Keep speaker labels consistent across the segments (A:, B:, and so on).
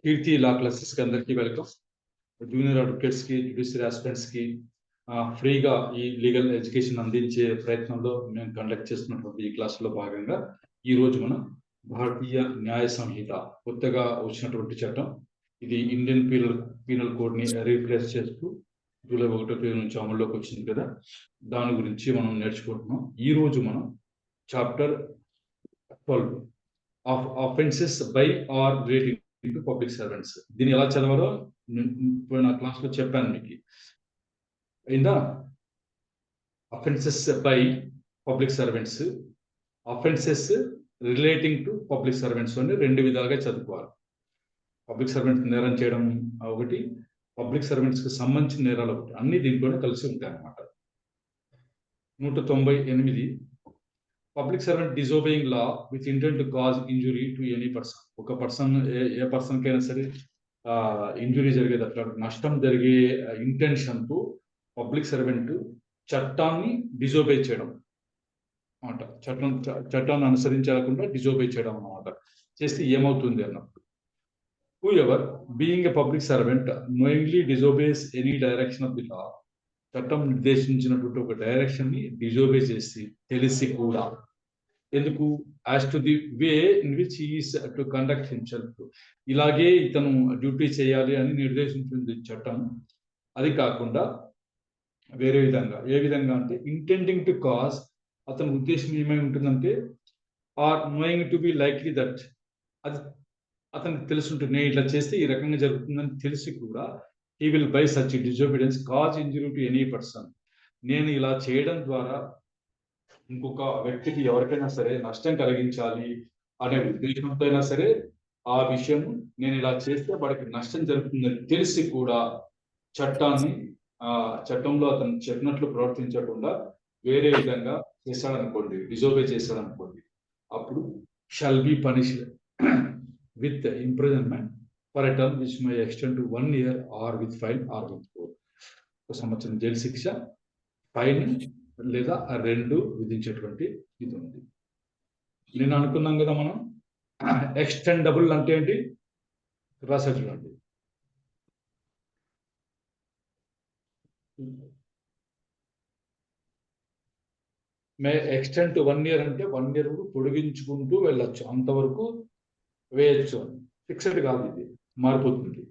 A: కీర్తి లా classes కి అందరికీ welcome. Junior advocates కి, జ్యుడిషియల్ ఆస్పిరెంట్స్ కి ఫ్రీగా ఈ లీగల్ ఎడ్యుకేషన్ అందించే ప్రయత్నంలో మేము కండక్ట్ చేస్తున్నటువంటి ఈ క్లాసులో భాగంగా ఈ రోజు మనం భారతీయ న్యాయ సంహిత కొత్తగా వచ్చినటువంటి చట్టం, ఇది ఇండియన్ పీనల్ కోడ్ ని రీప్లేస్ చేస్తూ జూలై 1వ తేదీ నుంచి అమల్లోకి వచ్చింది కదా, దాని గురించి మనం నేర్చుకుంటున్నాం. ఈ రోజు మనం chapter 12 of offences by or relating to public servants. దీన్ని ఎలా చదవాలో ఇప్పుడు నా క్లాస్ లో చెప్పాను మీకు. అయిందా? Offences by public servants, offences relating to public servants అని రెండు విధాలుగా చదువుకోవాలి. పబ్లిక్ సర్వెంట్స్ నేరం చేయడం ఒకటి, పబ్లిక్ సర్వెంట్స్ కి సంబంధించిన నేరాలు ఒకటి, అన్ని దీంట్లోనే కలిసి ఉంటాయి అన్నమాట. 198 public servant disobeying law with intent to cause injury to any person. ఒక పర్సన్, ఏ పర్సన్ కైనా సరే ఇంజురీ జరిగేది, అట్లా నష్టం జరిగే ఇంటెన్షన్ తో పబ్లిక్ సర్వెంట్ చట్టాన్ని డిజోబే చేయడం అన్నమాట. చట్టాన్ని అనుసరించకుండా డిజోబే చేయడం అన్నమాట. చేస్తే ఏమవుతుంది అన్నప్పుడు, whoever being a public servant knowingly disobeys any direction of the law, చట్టం నిర్దేశించినటువంటి ఒక డైరెక్షన్ ని డిజోబే చేసి తెలిసి కూడా, ఎందుకు, as to the way in which he is to conduct himself, ఇలాగే ఇతను డ్యూటీ చేయాలి అని నిర్దేశించింది చట్టం. అది కాకుండా వేరే విధంగా, ఏ విధంగా అంటే ఇంటెండింగ్ టు కాజ్, అతని ఉద్దేశం ఏమై ఉంటుందంటే, or knowing to be likely that, అది అతనికి తెలుసుంటుంది నేను ఇట్లా చేస్తే ఈ రకంగా జరుగుతుందని తెలిసి కూడా, he will buy such disobedience cause injury to any person, నేను ఇలా చేయడం ద్వారా ఇంకొక వ్యక్తికి ఎవరికైనా సరే నష్టం కలిగించాలి అనే ఉద్దేశంతో అయినా సరే, ఆ విషయం నేను ఇలా చేస్తే వాడికి నష్టం జరుగుతుందని తెలిసి కూడా చట్టంలో అతను చెప్పినట్లు ప్రవర్తించకుండా వేరే విధంగా చేశాడనుకోండి, డిజోబే చేశాడనుకోండి, అప్పుడు shall be punished with imprisonment for a term which may extend to 1 year or with fine or with 1 సంవత్సరం జైలు శిక్ష, ఫైన్ లేదా రెండు విధించేటువంటి ఇది ఉంది. నేను అనుకున్నాం కదా మనం ఎక్స్టెండబుల్ అంటే ఏంటి, రాసా చూడండి. మే ఎక్స్టెండ్ టు 1 year అంటే 1 year పొడిగించుకుంటూ వెళ్ళొచ్చు, అంతవరకు వేయచ్చు, ఫిక్స్డ్ కాదు, ఇది మారిపోతుంది.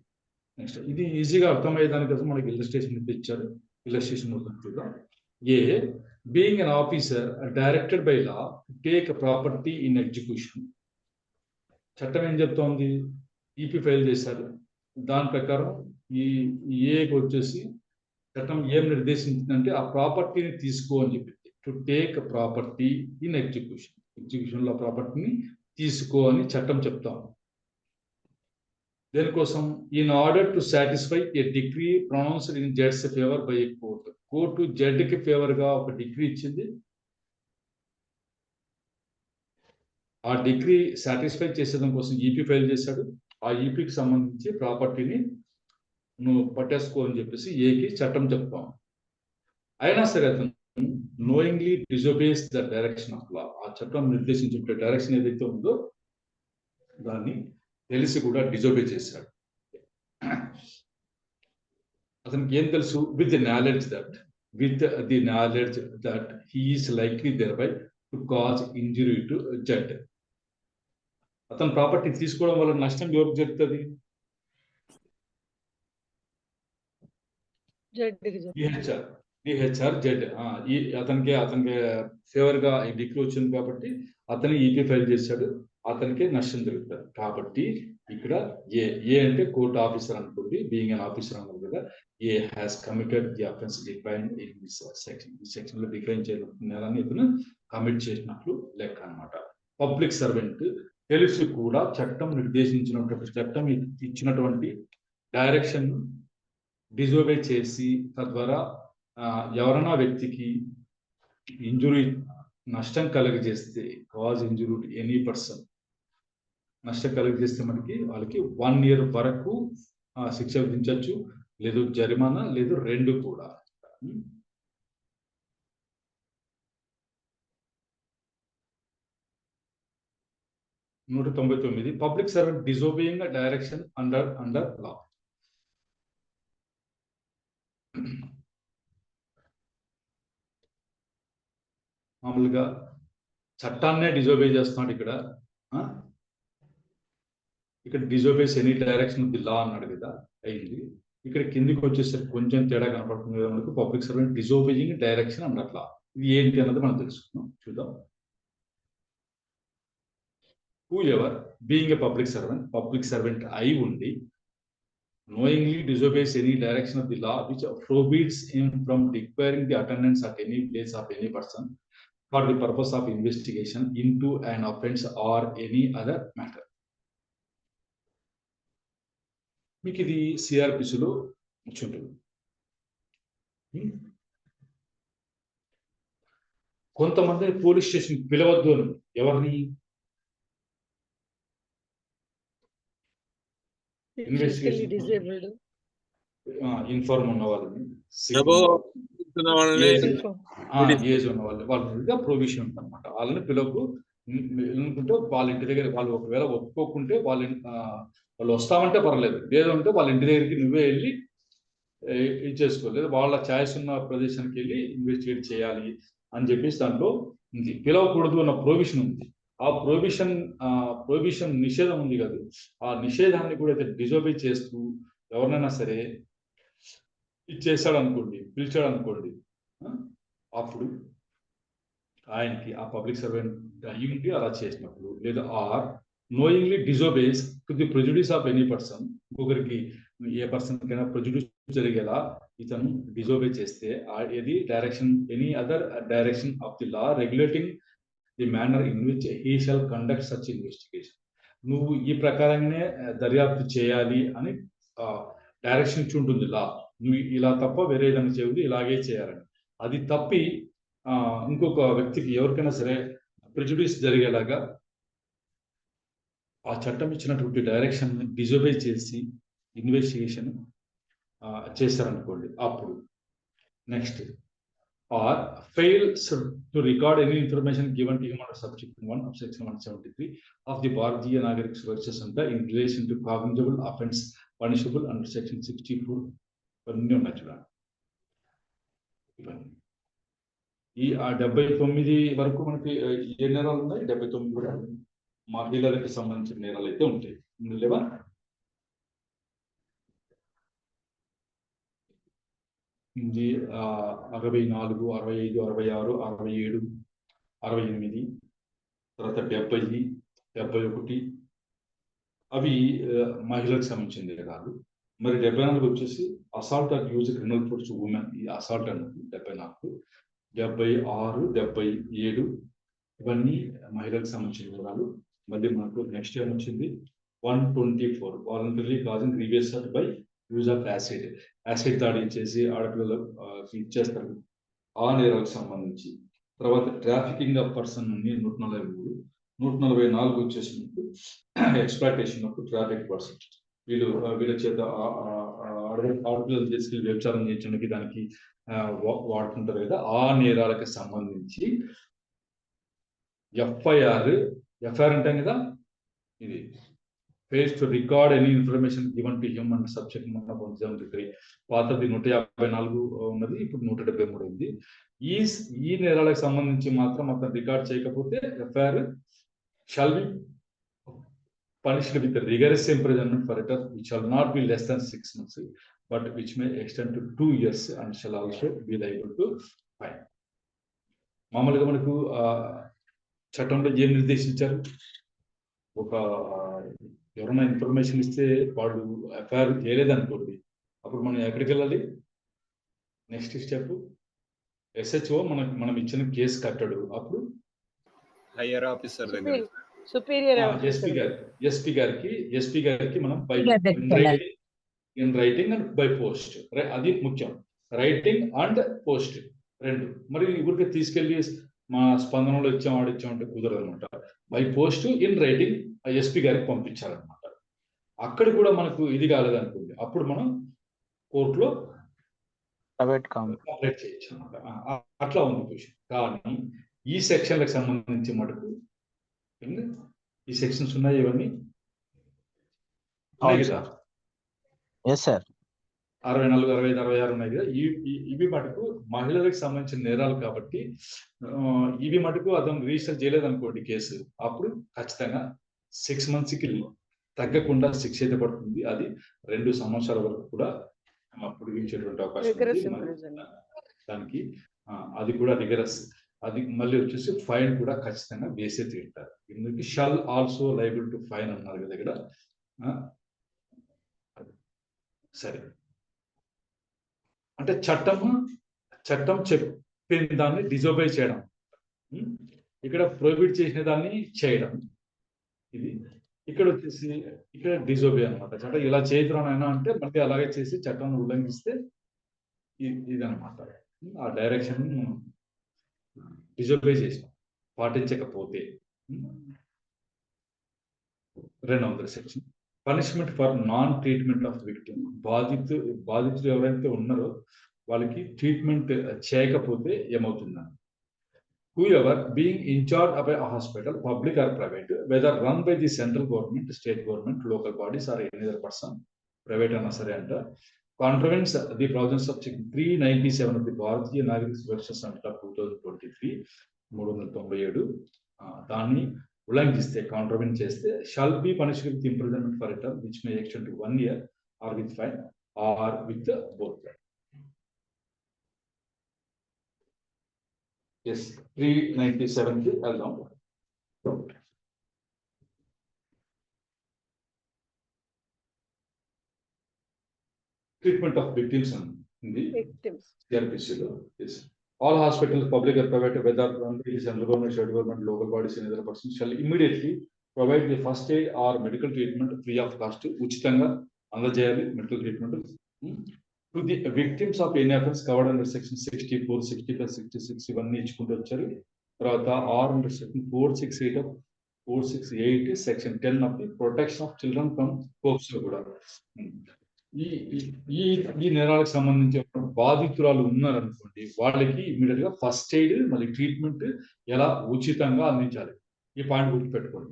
A: నెక్స్ట్, ఇది ఈజీగా అర్థమయ్యే దానికోసం మనకి ఇల్లస్ట్రేషన్ ఇచ్చారు. ఇల్లస్ట్రేషన్ చూద్దాం. ఏ being an officer directed by law take property in execution. చట్టం ఏం చెప్తోంది, ఈపీ ఫైల్ చేశారు, దాని ప్రకారం ఈ ఏకి వచ్చేసి చట్టం ఏం నిర్దేశించిందంటే ఆ ప్రాపర్టీని తీసుకో అని చెప్పింది. To take property in execution, execution లో ప్రాపర్టీని తీసుకో అని చట్టం చెప్తాం. దేనికోసం, in order to satisfy a decree pronounced in judge's favour by a court. Court judge కి ఫేవర్ గా ఒక డిగ్రీ ఇచ్చింది, ఆ డిగ్రీ సాటిస్ఫై చేసేదాని కోసం ఈపీ ఫైల్ చేశాడు. ఆ ఈపీకి సంబంధించి ప్రాపర్టీని నువ్వు పట్టేసుకో అని చెప్పేసి ఏకి చట్టం చెప్తాం. అయినా సరే అతను knowingly disobeys the direction of law, ఆ చట్టం నిర్దేశించే డైరెక్షన్ ఏదైతే ఉందో దాన్ని తెలిసి కూడా డిజోబే చేశాడు. అతనికి ఏం తెలుసు, with the knowledge that he is likely thereby to cause injury to Z. అతను ప్రాపర్టీ తీసుకోవడం వల్ల నష్టం ఎవరికి జరుగుతుంది, డిహెచ్ఆర్ జడ్. అతనికి ఫేవర్ గా ఈ డిగ్రీ వచ్చింది కాబట్టి అతను ఈపీ ఫైల్ చేశాడు, అతనికి నష్టం జరుగుతుంది. కాబట్టి ఇక్కడ ఏ అంటే కోర్ట్ ఆఫీసర్ అనుకోండి, బీయింగ్ అన్ ఆఫీసర్ అన్నారు కదా, ఏ has committed the offence defined in this section. ఈ సెక్షన్ లో డిఫైన్ చేయాలని ఇతను కమిట్ చేసినట్లు లెక్క అన్నమాట. పబ్లిక్ సర్వెంట్ తెలిసి కూడా చట్టం నిర్దేశించినటువంటి, చట్టం ఇచ్చినటువంటి డైరెక్షన్ డిజోబే చేసి తద్వారా ఎవరైనా వ్యక్తికి ఇంజురీ, నష్టం కలిగజేస్తే, cause injury to any person, నష్టం కలిగజేస్తే మనకి వాళ్ళకి 1 year వరకు శిక్ష విధించవచ్చు, లేదు జరిమానా, లేదు రెండు కూడా. 199 public servant disobeying direction under law. మామూలుగా చట్టాన్నే డిజోబే చేస్తున్నాడు ఇక్కడ. ఇక్కడ disobeys any direction of the law అన్నాడు కదా, అయింది. ఇక్కడ కిందికి వచ్చేసరికి కొంచెం తేడా కనపడుతుంది కదా మనకు. పబ్లిక్ సర్వెంట్ డిజోబేయింగ్ డైరెక్షన్ అన్నట్ల ఇది ఏంటి అన్నది మనం తెలుసుకుందాం, చూద్దాం. Who ever being a public servant అయి ఉండి knowingly disobeys any direction of the law which forbids him from declaring the attendance at any place of any person for the purpose of investigation into an offense or any other matter. మీకు ఇది సిఆర్పిసిలో ఉంటుంది. కొంతమంది police station పిలవద్దు అని, ఎవరిని? Inform ఉన్న వాళ్ళని, age ఉన్న వాళ్ళ మీద ప్రొవిషన్ ఉంటుంది అనమాట. వాళ్ళని పిలవకు అనుకుంటే వాళ్ళ ఇంటి దగ్గర వాళ్ళు ఒకవేళ ఒప్పుకోకుంటే వాళ్ళు వస్తామంటే పర్లేదు, లేదంటే వాళ్ళ ఇంటి దగ్గరికి నువ్వే వెళ్ళి ఇచ్చేసుకోలేదు. వాళ్ళ ఛాయిస్ ఉన్న ప్రదేశానికి వెళ్ళి ఇన్వెస్టిగేట్ చేయాలి అని చెప్పేసి దాంట్లో ఉంది. పిలవకూడదు అన్న ప్రొవిషన్ ఉంది. ఆ ప్రొవిషన్ నిషేధం ఉంది కదా, ఆ నిషేధాన్ని కూడా డిజోబే చేస్తూ ఎవరినైనా సరే ఇచ్చేసాడు అనుకోండి, పిలిచాడు అనుకోండి, అప్పుడు ఆయనకి ఆ పబ్లిక్ సర్వెంట్ అయ్యి ఉండి అలా చేసినప్పుడు, లేదా are knowingly disobeys to the prejudice of any person, ఇంకొకరికి ఏ పర్సన్ కైనా ప్రెజుడిస్ జరిగేలా ఇతను డిజోబే చేస్తే ఏది direction any other direction of the law regulating the manner in which he shawl conduct such investigation. నువ్వు ఈ ప్రకారంగానే దర్యాప్తు చేయాలి అని డైరెక్షన్ ఇచ్చి ఉంటుంది లా. నువ్వు ఇలా తప్ప వేరే ఏదైనా చేయదు, ఇలాగే చేయాలని. అది తప్పి ఇంకొక వ్యక్తికి ఎవరికైనా సరే ప్రెజుడిస్ జరిగేలాగా ఆ చట్టం ఇచ్చినటువంటి డైరెక్షన్ డిజోబే చేసి ఇన్వెస్టిగేషన్ చేశారనుకోండి, అప్పుడు next or fails to record any information given to him under subject 1 of section 173 of the Bharatiya Nagarik Suraksha Sanstha in relation to cognizable offence punishable under section 64 ఇవన్నీ ఉన్నాయి చూడండి. ఇవన్నీ ఈ 79 వరకు మనకి ఏ నేరాలు ఉన్నాయి? 79 కూడా మహిళలకు సంబంధించిన నేరాలు అయితే ఉంటాయి, లేవా? ఇది 64, 65, 66, 67, 68, తర్వాత 70, 71 అవి మహిళలకు సంబంధించిన నేరాలు. మరి 74 వచ్చేసి assault or use criminal force women. ఈ అసాల్ట్ అన్నది 74, 76, 77 ఇవన్నీ మహిళలకు సంబంధించిన వివరాలు. మళ్ళీ మనకు నెక్స్ట్ టైం వచ్చింది 124 voluntary causing grievous hurt by use of acid దాడి చేసి ఆడపిల్లలు ఇచ్చేస్తారు, ఆ నేరాలకు సంబంధించి. తర్వాత ట్రాఫికింగ్ ఆఫ్ పర్సన్ అన్ని 143, 144 వచ్చేసినప్పుడు ఎక్స్ప్లాయిటేషన్ ఆఫ్ ట్రాఫిక్ పర్సన్. వీళ్ళ చేత ఆడపిల్లలు తీసుకెళ్ళి వ్యభిచారం చేయడానికి దానికి వాడుతుంటారు కదా, ఆ నేరాలకు సంబంధించి ఎఫ్ఐఆర్ అంటాం కదా, ఇది fails to record any information given to him under subject 173. పాతది 154 ఉన్నది, ఇప్పుడు 173 ఉంది. ఈ నేరాలకు సంబంధించి మాత్రం అతను రికార్డ్ చేయకపోతే FIR shawl be punished with rigorous imprisonment for a term which shall not be less than 6 months but which may extend to 2 years and shall also be liable to fine. మామూలుగా మనకు చట్టంలో ఏం నిర్దేశించారు? ఒక ఎవరైనా information ఇస్తే వాళ్ళు FIR చేయలేదనుకోండి, అప్పుడు మనం ఎక్కడికి వెళ్ళాలి? నెక్స్ట్ స్టెప్ ఎస్హెచ్ఓ మనం ఇచ్చిన కేసు కట్టడు, అప్పుడు
B: హైయర్ ఆఫీసర్ దగ్గర
A: ఎస్పీ గారికి మనం by in writing and by post, అది ముఖ్యం. రైటింగ్ అండ్ పోస్ట్ రెండు. మరి ఊరికి తీసుకెళ్లి మా స్పందనలో ఇచ్చాం అంటే కుదరదు అనమాట. By post in writing SP గారికి పంపించాలన్నమాట. అక్కడ కూడా మనకు ఇది కాలేదనుకోండి, అప్పుడు మనం కోర్టులో కంప్లైంట్ చేయొచ్చు అనమాట. అట్లా ఉంది పొజిషన్. కానీ ఈ సెక్షన్లకు సంబంధించి మటుకు ఈ సెక్షన్స్ ఉన్నాయి ఇవన్నీ ఉన్నాయి కదా,
C: ఎస్ సార్.
A: 64, 65, 66 ఉన్నాయి కదా. ఇవి మటుకు మహిళలకు సంబంధించిన నేరాలు కాబట్టి ఇవి మటుకు అతను రిజిస్టర్ చేయలేదు అనుకోండి కేసు, అప్పుడు ఖచ్చితంగా 6 monthsకి తగ్గకుండా శిక్ష అయితే పడుతుంది. అది 2 సంవత్సరాల వరకు కూడా పొడిగించేటువంటి అవకాశం ఉంది దానికి. అది కూడా రిగరస్. అది మళ్ళీ వచ్చేసి ఫైన్ కూడా ఖచ్చితంగా వేసే తీరుతారు. ఇందుకు shall also liable to fine అన్నారు కదా ఇక్కడ. సరే, అంటే చట్టం చెప్పిన దాన్ని డిజోబై చేయడం, ఇక్కడ ప్రొహిబిట్ చేసిన దాన్ని చేయడం. ఇది ఇక్కడ వచ్చేసి ఇక్కడ డిజోబే అనమాట. చట్టం ఇలా చేయదురానైనా అంటే మళ్ళీ అలాగే చేసి చట్టాన్ని ఉల్లంఘిస్తే ఇది అనమాట. ఆ డైరెక్షన్ డిజోబే చేసి పాటించకపోతే 200 section. Punishment for non treatment of victim. బాధితులు ఎవరైతే ఉన్నారో వాళ్ళకి ట్రీట్మెంట్ చేయకపోతే ఏమవుతుందని. Whoever being in charge of a hospital, public or private, whether run by the central government, state government, local bodies, or any other person, private and enter, contravenes the provisions of Section 397 of the Bharatiya Nagarika Suraksha Act of 2023, 397, దాన్ని ఉల్లంఘిస్తే, కాంట్రవెన్ చేస్తే, shall be punished with imprisonment for a term which may extend to 1 year or with fine or with both. Yes, 397 కి వెళ్దాం. Treatment of victims ఉంది సిఆర్పిసిలో. All hospitals, public or private, whether run by the central government, state government, local bodies, and other persons, shall immediately provide the first aid or medical treatment free of cost. ఉచితంగా అందజేయాలి medical treatment to the victims of any offense covered under section 64, 65, 66 ఇవన్నీ ఇచ్చుకుంటూ వచ్చారు. తర్వాత or under section 468 section 10 of the protection of children from POCSO కూడా. ఈ నేరాలకు సంబంధించి బాధితురాలు ఉన్నారనుకోండి, వాళ్ళకి ఇమీడియట్ గా ఫస్ట్ ఎయిడ్ మళ్ళీ ట్రీట్మెంట్ ఎలా ఉచితంగా అందించాలి. ఈ పాయింట్ గుర్తుపెట్టుకోండి.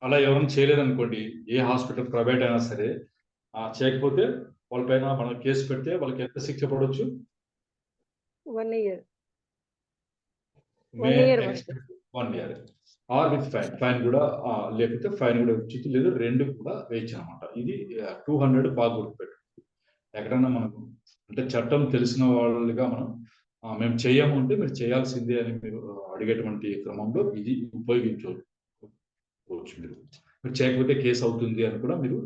A: అలా ఎవరైనా చేయలేదనుకోండి, ఏ హాస్పిటల్ ప్రైవేట్ అయినా సరే, చేయకపోతే వాళ్ళపైన మనం కేసు పెడితే వాళ్ళకి ఎంత శిక్ష పడవచ్చు?
D: 1 year.
A: 1 year or with fine. Fine కూడా లేకపోతే ఫైన్ కూడా ఉచితం, లేదు 2 కూడా వేయచ్చు అనమాట. ఇది 200 బాగా గుర్తుపెట్టు. ఎక్కడన్నా మనకు అంటే చట్టం తెలిసిన వాళ్ళుగా మనం మేము చేయము అంటే మీరు చేయాల్సిందే అని మీరు అడిగేటువంటి క్రమంలో ఇది ఉపయోగించవచ్చు. మీరు చేయకపోతే కేసు అవుతుంది అని కూడా మీరు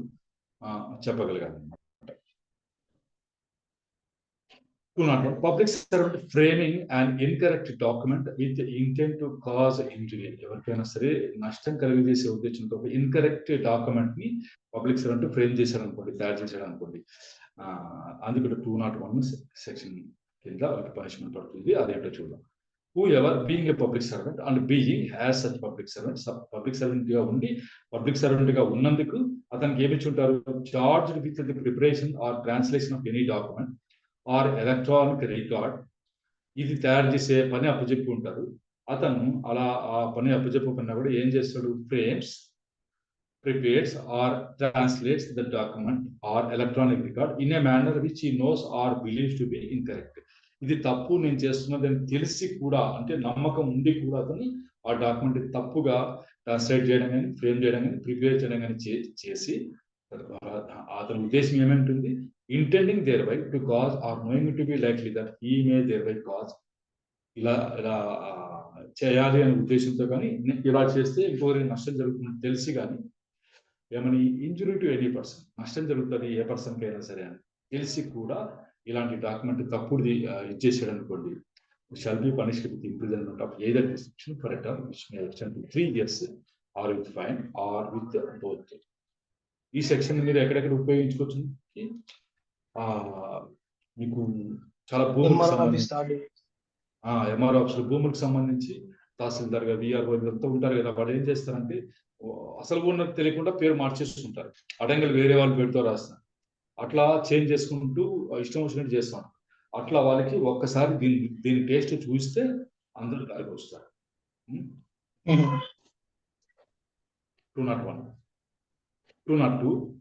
A: చెప్పగలగాలి. Public servant framing and incorrect document with intent to cause injury. ఎవరికైనా సరే నష్టం కలిగజేసే ఉద్దేశంతో ఇన్కరెక్ట్ డాక్యుమెంట్ ని పబ్లిక్ సర్వెంట్ ఫ్రేమ్ చేశారు అనుకోండి, తయారు చేశాడు అనుకోండి, అందుకు 201 సెక్షన్ కింద పనిష్మెంట్ పడుతుంది. అదేంటో చూద్దాం. Whoever being a public servant and being as such public servant గా ఉండి పబ్లిక్ సర్వెంట్ గా ఉన్నందుకు అతనికి ఏమి ఉంటారు? Charged with the preparation or translation of any document or electronic record. ఇది తయారు చేసే పని అప్పచెప్పి ఉంటారు. అతను అలా ఆ పని అప్పచెప్పకుండా కూడా ఏం చేస్తాడు? Frames, prepares or translates the document or electronic record in a manner which he knows or believes to be incorrect. ఇది తప్పు నేను చేస్తున్నదని తెలిసి కూడా, అంటే నమ్మకం ఉండి కూడా అతను ఆ డాక్యుమెంట్ తప్పుగా ట్రాన్స్లేట్ చేయడం కానీ, ఫ్రేమ్ చేయడం కానీ, ప్రిపేర్ చేయడం కానీ చేసి అతని ఉద్దేశం ఏమంటుంది? Intending thereby to cause or knowing to be likely that he may thereby cause. ఇలా చేయాలి అనే ఉద్దేశంతో కానీ, ఇలా చేస్తే ఇంకొకరికి నష్టం జరుగుతుందని తెలిసి కానీ, ఏమని ఇంజురీ టు ఎనీ పర్సన్, నష్టం జరుగుతుంది ఏ పర్సన్కి అయినా సరే అని తెలిసి కూడా ఇలాంటి డాక్యుమెంట్ తప్పుడుది ఇచ్చేసాడు అనుకోండి, shall be punished with imprisonment of either description for a term which may extend to 3 years or with fine or with both. ఈ సెక్షన్ మీరు ఎక్కడెక్కడ ఉపయోగించుకోవచ్చు? మీకు చాలా భూములకు ఎంఆర్ ఆఫీసులు, భూములకు సంబంధించి తహసీల్దార్ గా, విఆర్ఓ అంతా ఉంటారు కదా, వాళ్ళు ఏం చేస్తారంటే అసలు ఉన్నది తెలియకుండా పేరు మార్చేస్తుంటారు. అడంగలు వేరే వాళ్ళు పేరుతో రాస్తారు. అట్లా చేంజ్ చేసుకుంటూ ఇష్టం వచ్చినట్టు చేస్తాం. అట్లా వాళ్ళకి ఒక్కసారి దీని టేస్ట్ చూస్తే అందరూ దారికి వస్తారు. 201. 202.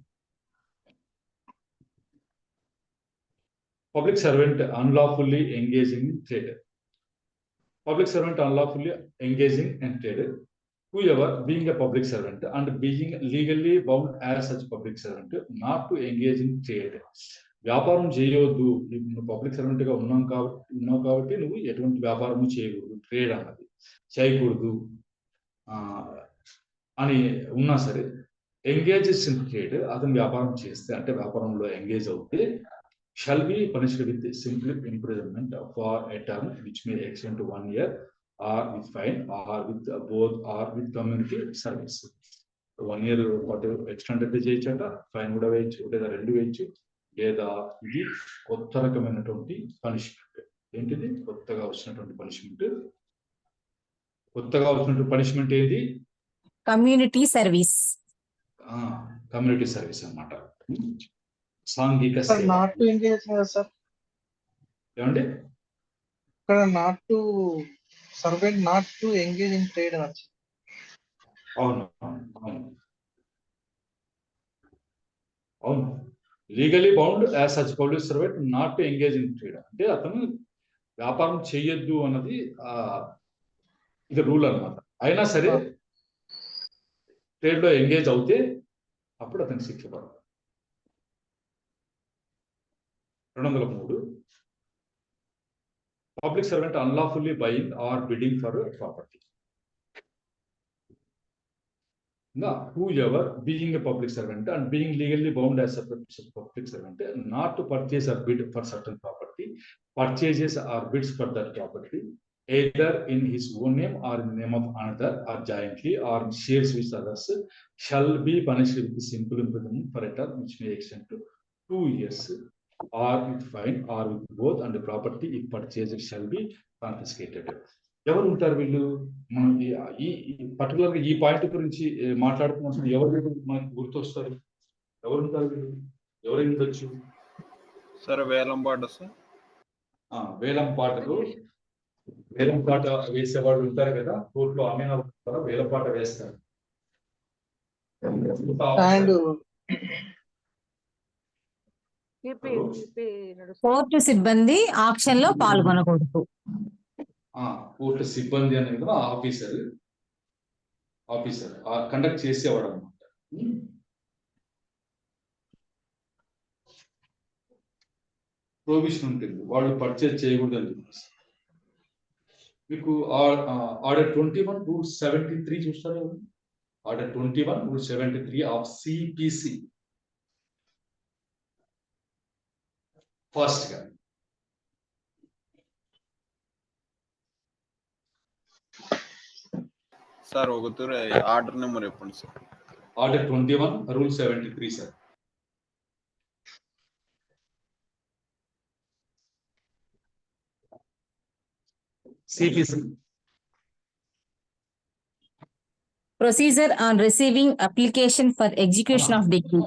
A: Public servant unlawfully engaging in trade. Public servant unlawfully engaging in trade. Whoever being a public servant and being legally bound as such public servant not to engage in trade. వ్యాపారం చేయవద్దు, నువ్వు public servant గా ఉన్నావు కాబట్టి నువ్వు ఎటువంటి వ్యాపారము చేయకూడదు, ట్రేడ్ అన్నది చేయకూడదు అని ఉన్నా సరే, ఎంగేజెస్ ఇన్ ట్రేడ్, అతను వ్యాపారం చేస్తే అంటే వ్యాపారంలో ఎంగేజ్ అవుతే shall be punished with simple imprisonment for a term which may extend to 1 year or with fine or with both or with community service. 1 year పాటు ఎక్స్టెండ్ అయితే చేయొచ్చట, ఫైన్ కూడా వేయచ్చు, లేదా రెండు వేయచ్చు, లేదా ఇది కొత్త రకమైనటువంటి పనిష్మెంట్. ఏంటిది కొత్తగా వచ్చినటువంటి పనిష్మెంట్? కొత్తగా వచ్చినటువంటి పనిష్మెంట్ ఏది?
E: Community service.
A: కమ్యూనిటీ సర్వీస్ అన్నమాట. సాంఘిక
F: నాట్ టు ఎంగేజ్ సార్,
A: ఏమండి
F: ఇక్కడ not to servant not to engage in trade అని.
A: అవును అవును అవును, legally bound as such public servant not to engage in trade అంటే అతను వ్యాపారం చేయొద్దు అన్నది ఇది రూల్ అన్నమాట. అయినా సరే ట్రేడ్ లో ఎంగేజ్ అవుతే అప్పుడు అతనికి శిక్ష పడుతుంది. 203. Public servant unlawfully buying or bidding for property. Now, whoever being a public servant and being legally bound as a public servant not to purchase or bid for certain property, purchases or bids for that property either in his own name or in the name of another or jointly or shares with others shall be punished with simple imprisonment for a term which may extend to 2 years. Or with fine or with both, and the property if purchased shall be confiscated. ఎవరు ఉంటారు వీళ్ళు? మనం ఈ particular గా ఈ point గురించి మాట్లాడుతున్నప్పుడు ఎవరు మనకు గుర్తొస్తారు? ఎవరు ఉంటారు వీళ్ళు? ఎవరు ఉండొచ్చు
B: సార్? వేలంపాట సార్.
A: వేలంపాటకు వేలంపాట వేసేవాళ్ళు ఉంటారు కదా, కోర్టులో అమ్మిన వేలంపాట వేస్తారు.
E: కోర్టు సిబ్బంది ఆక్షన్ లో పాల్గొనకూడదు.
A: కోర్టు సిబ్బంది అనేది కూడా ఆఫీసర్ కండక్ట్ చేసేవాడు అనమాట. ప్రొవిషన్ ఉంటుంది, వాళ్ళు పర్చేజ్ చేయకూడదు అని చెప్పేసి. మీకు ఆర్డర్ 21 రూల్ 73 చూస్తారా? Order 21 rule 73 of CPC. First గా
B: సార్ ఒకతూరు ఆర్డర్ నెంబర్ చెప్పండి sir.
A: Order 21 rule 73 sir. CPC.
E: Procedure on receiving application for execution of degree.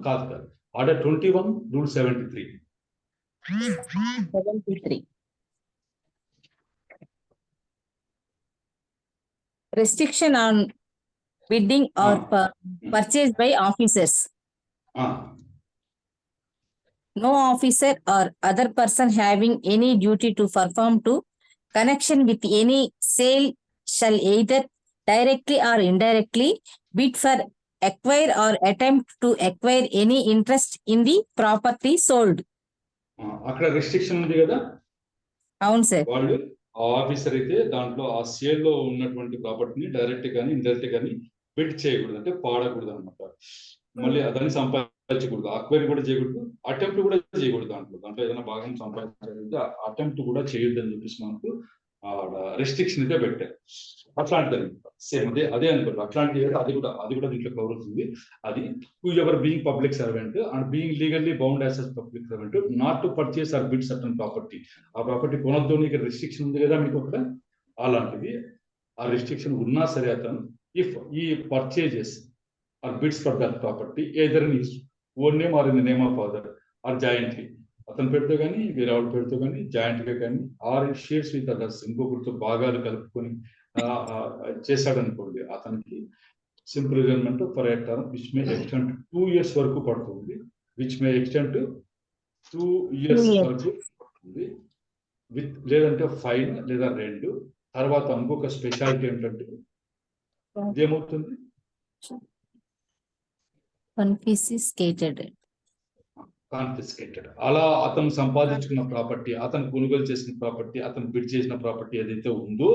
A: కాదు, order 21 rule 73.
E: Restriction on bidding or purchase by officers. No officer or other person having any duty to perform to connection with any sale shall either directly or indirectly bid for, acquire or attempt to acquire any interest in the property sold.
A: అక్కడ restriction ఉంది కదా.
E: అవును sir.
A: వాళ్ళు officer అయితే దాంట్లో ఆ sale లో ఉన్నటువంటి ప్రాపర్టీని డైరెక్ట్ గానీ ఇండైరెక్ట్ గానీ బిడ్ చేయకూడదు, అంటే పాడకూడదు అనమాట. మళ్ళీ దాన్ని సంపాదించకూడదు, అక్వైర్ కూడా చేయకూడదు, అటెంప్ట్ కూడా చేయకూడదు. దాంట్లో ఏదైనా భాగం సంపాదించాలంటే అటెంప్ట్ కూడా చేయొద్దు అని చెప్పేసి మనకు రెస్ట్రిక్షన్ అయితే పెట్టారు. అట్లాంటిది సేమ్ అదే అనుకోండి, అట్లాంటిది అది కూడా దీంట్లో కవర్ అవుతుంది. అది whoever being public servant and being legally bound as a public servant not to purchase or bid certain property. ఆ ప్రాపర్టీ కొనొద్దు అని ఇక్కడ రెస్ట్రిక్షన్ ఉంది కదా మీకు అక్కడ, అలాంటిది ఆ రెస్ట్రిక్షన్ ఉన్నా సరే అతను if he purchases or bids for that property either in his own name or in the name of other or jointly, అతను పెడితే కానీ వేరే వాళ్ళు పెడితే కానీ జాయింట్ గా కానీ ఆర్ షేర్స్ విత్ అదర్స్, ఇంకొకరితో భాగాలు కలుపుకొని చేశాడు అనుకోండి, అతనికి simple imprisonment for a term which may extend 2 years వరకు పడుతుంది, విచ్ మే ఎక్స్టెండ్ 2 years వరకు పడుతుంది, లేదంటే ఫైన్ లేదా 2. తర్వాత ఇంకొక స్పెషాలిటీ ఏంటంటే ఇదేమవుతుంది, కాన్ఫిస్కేటెడ్. అలా అతను సంపాదించుకున్న ప్రాపర్టీ, అతను కొనుగోలు చేసిన ప్రాపర్టీ, అతను బిడ్ చేసిన ప్రాపర్టీ ఏదైతే ఉందో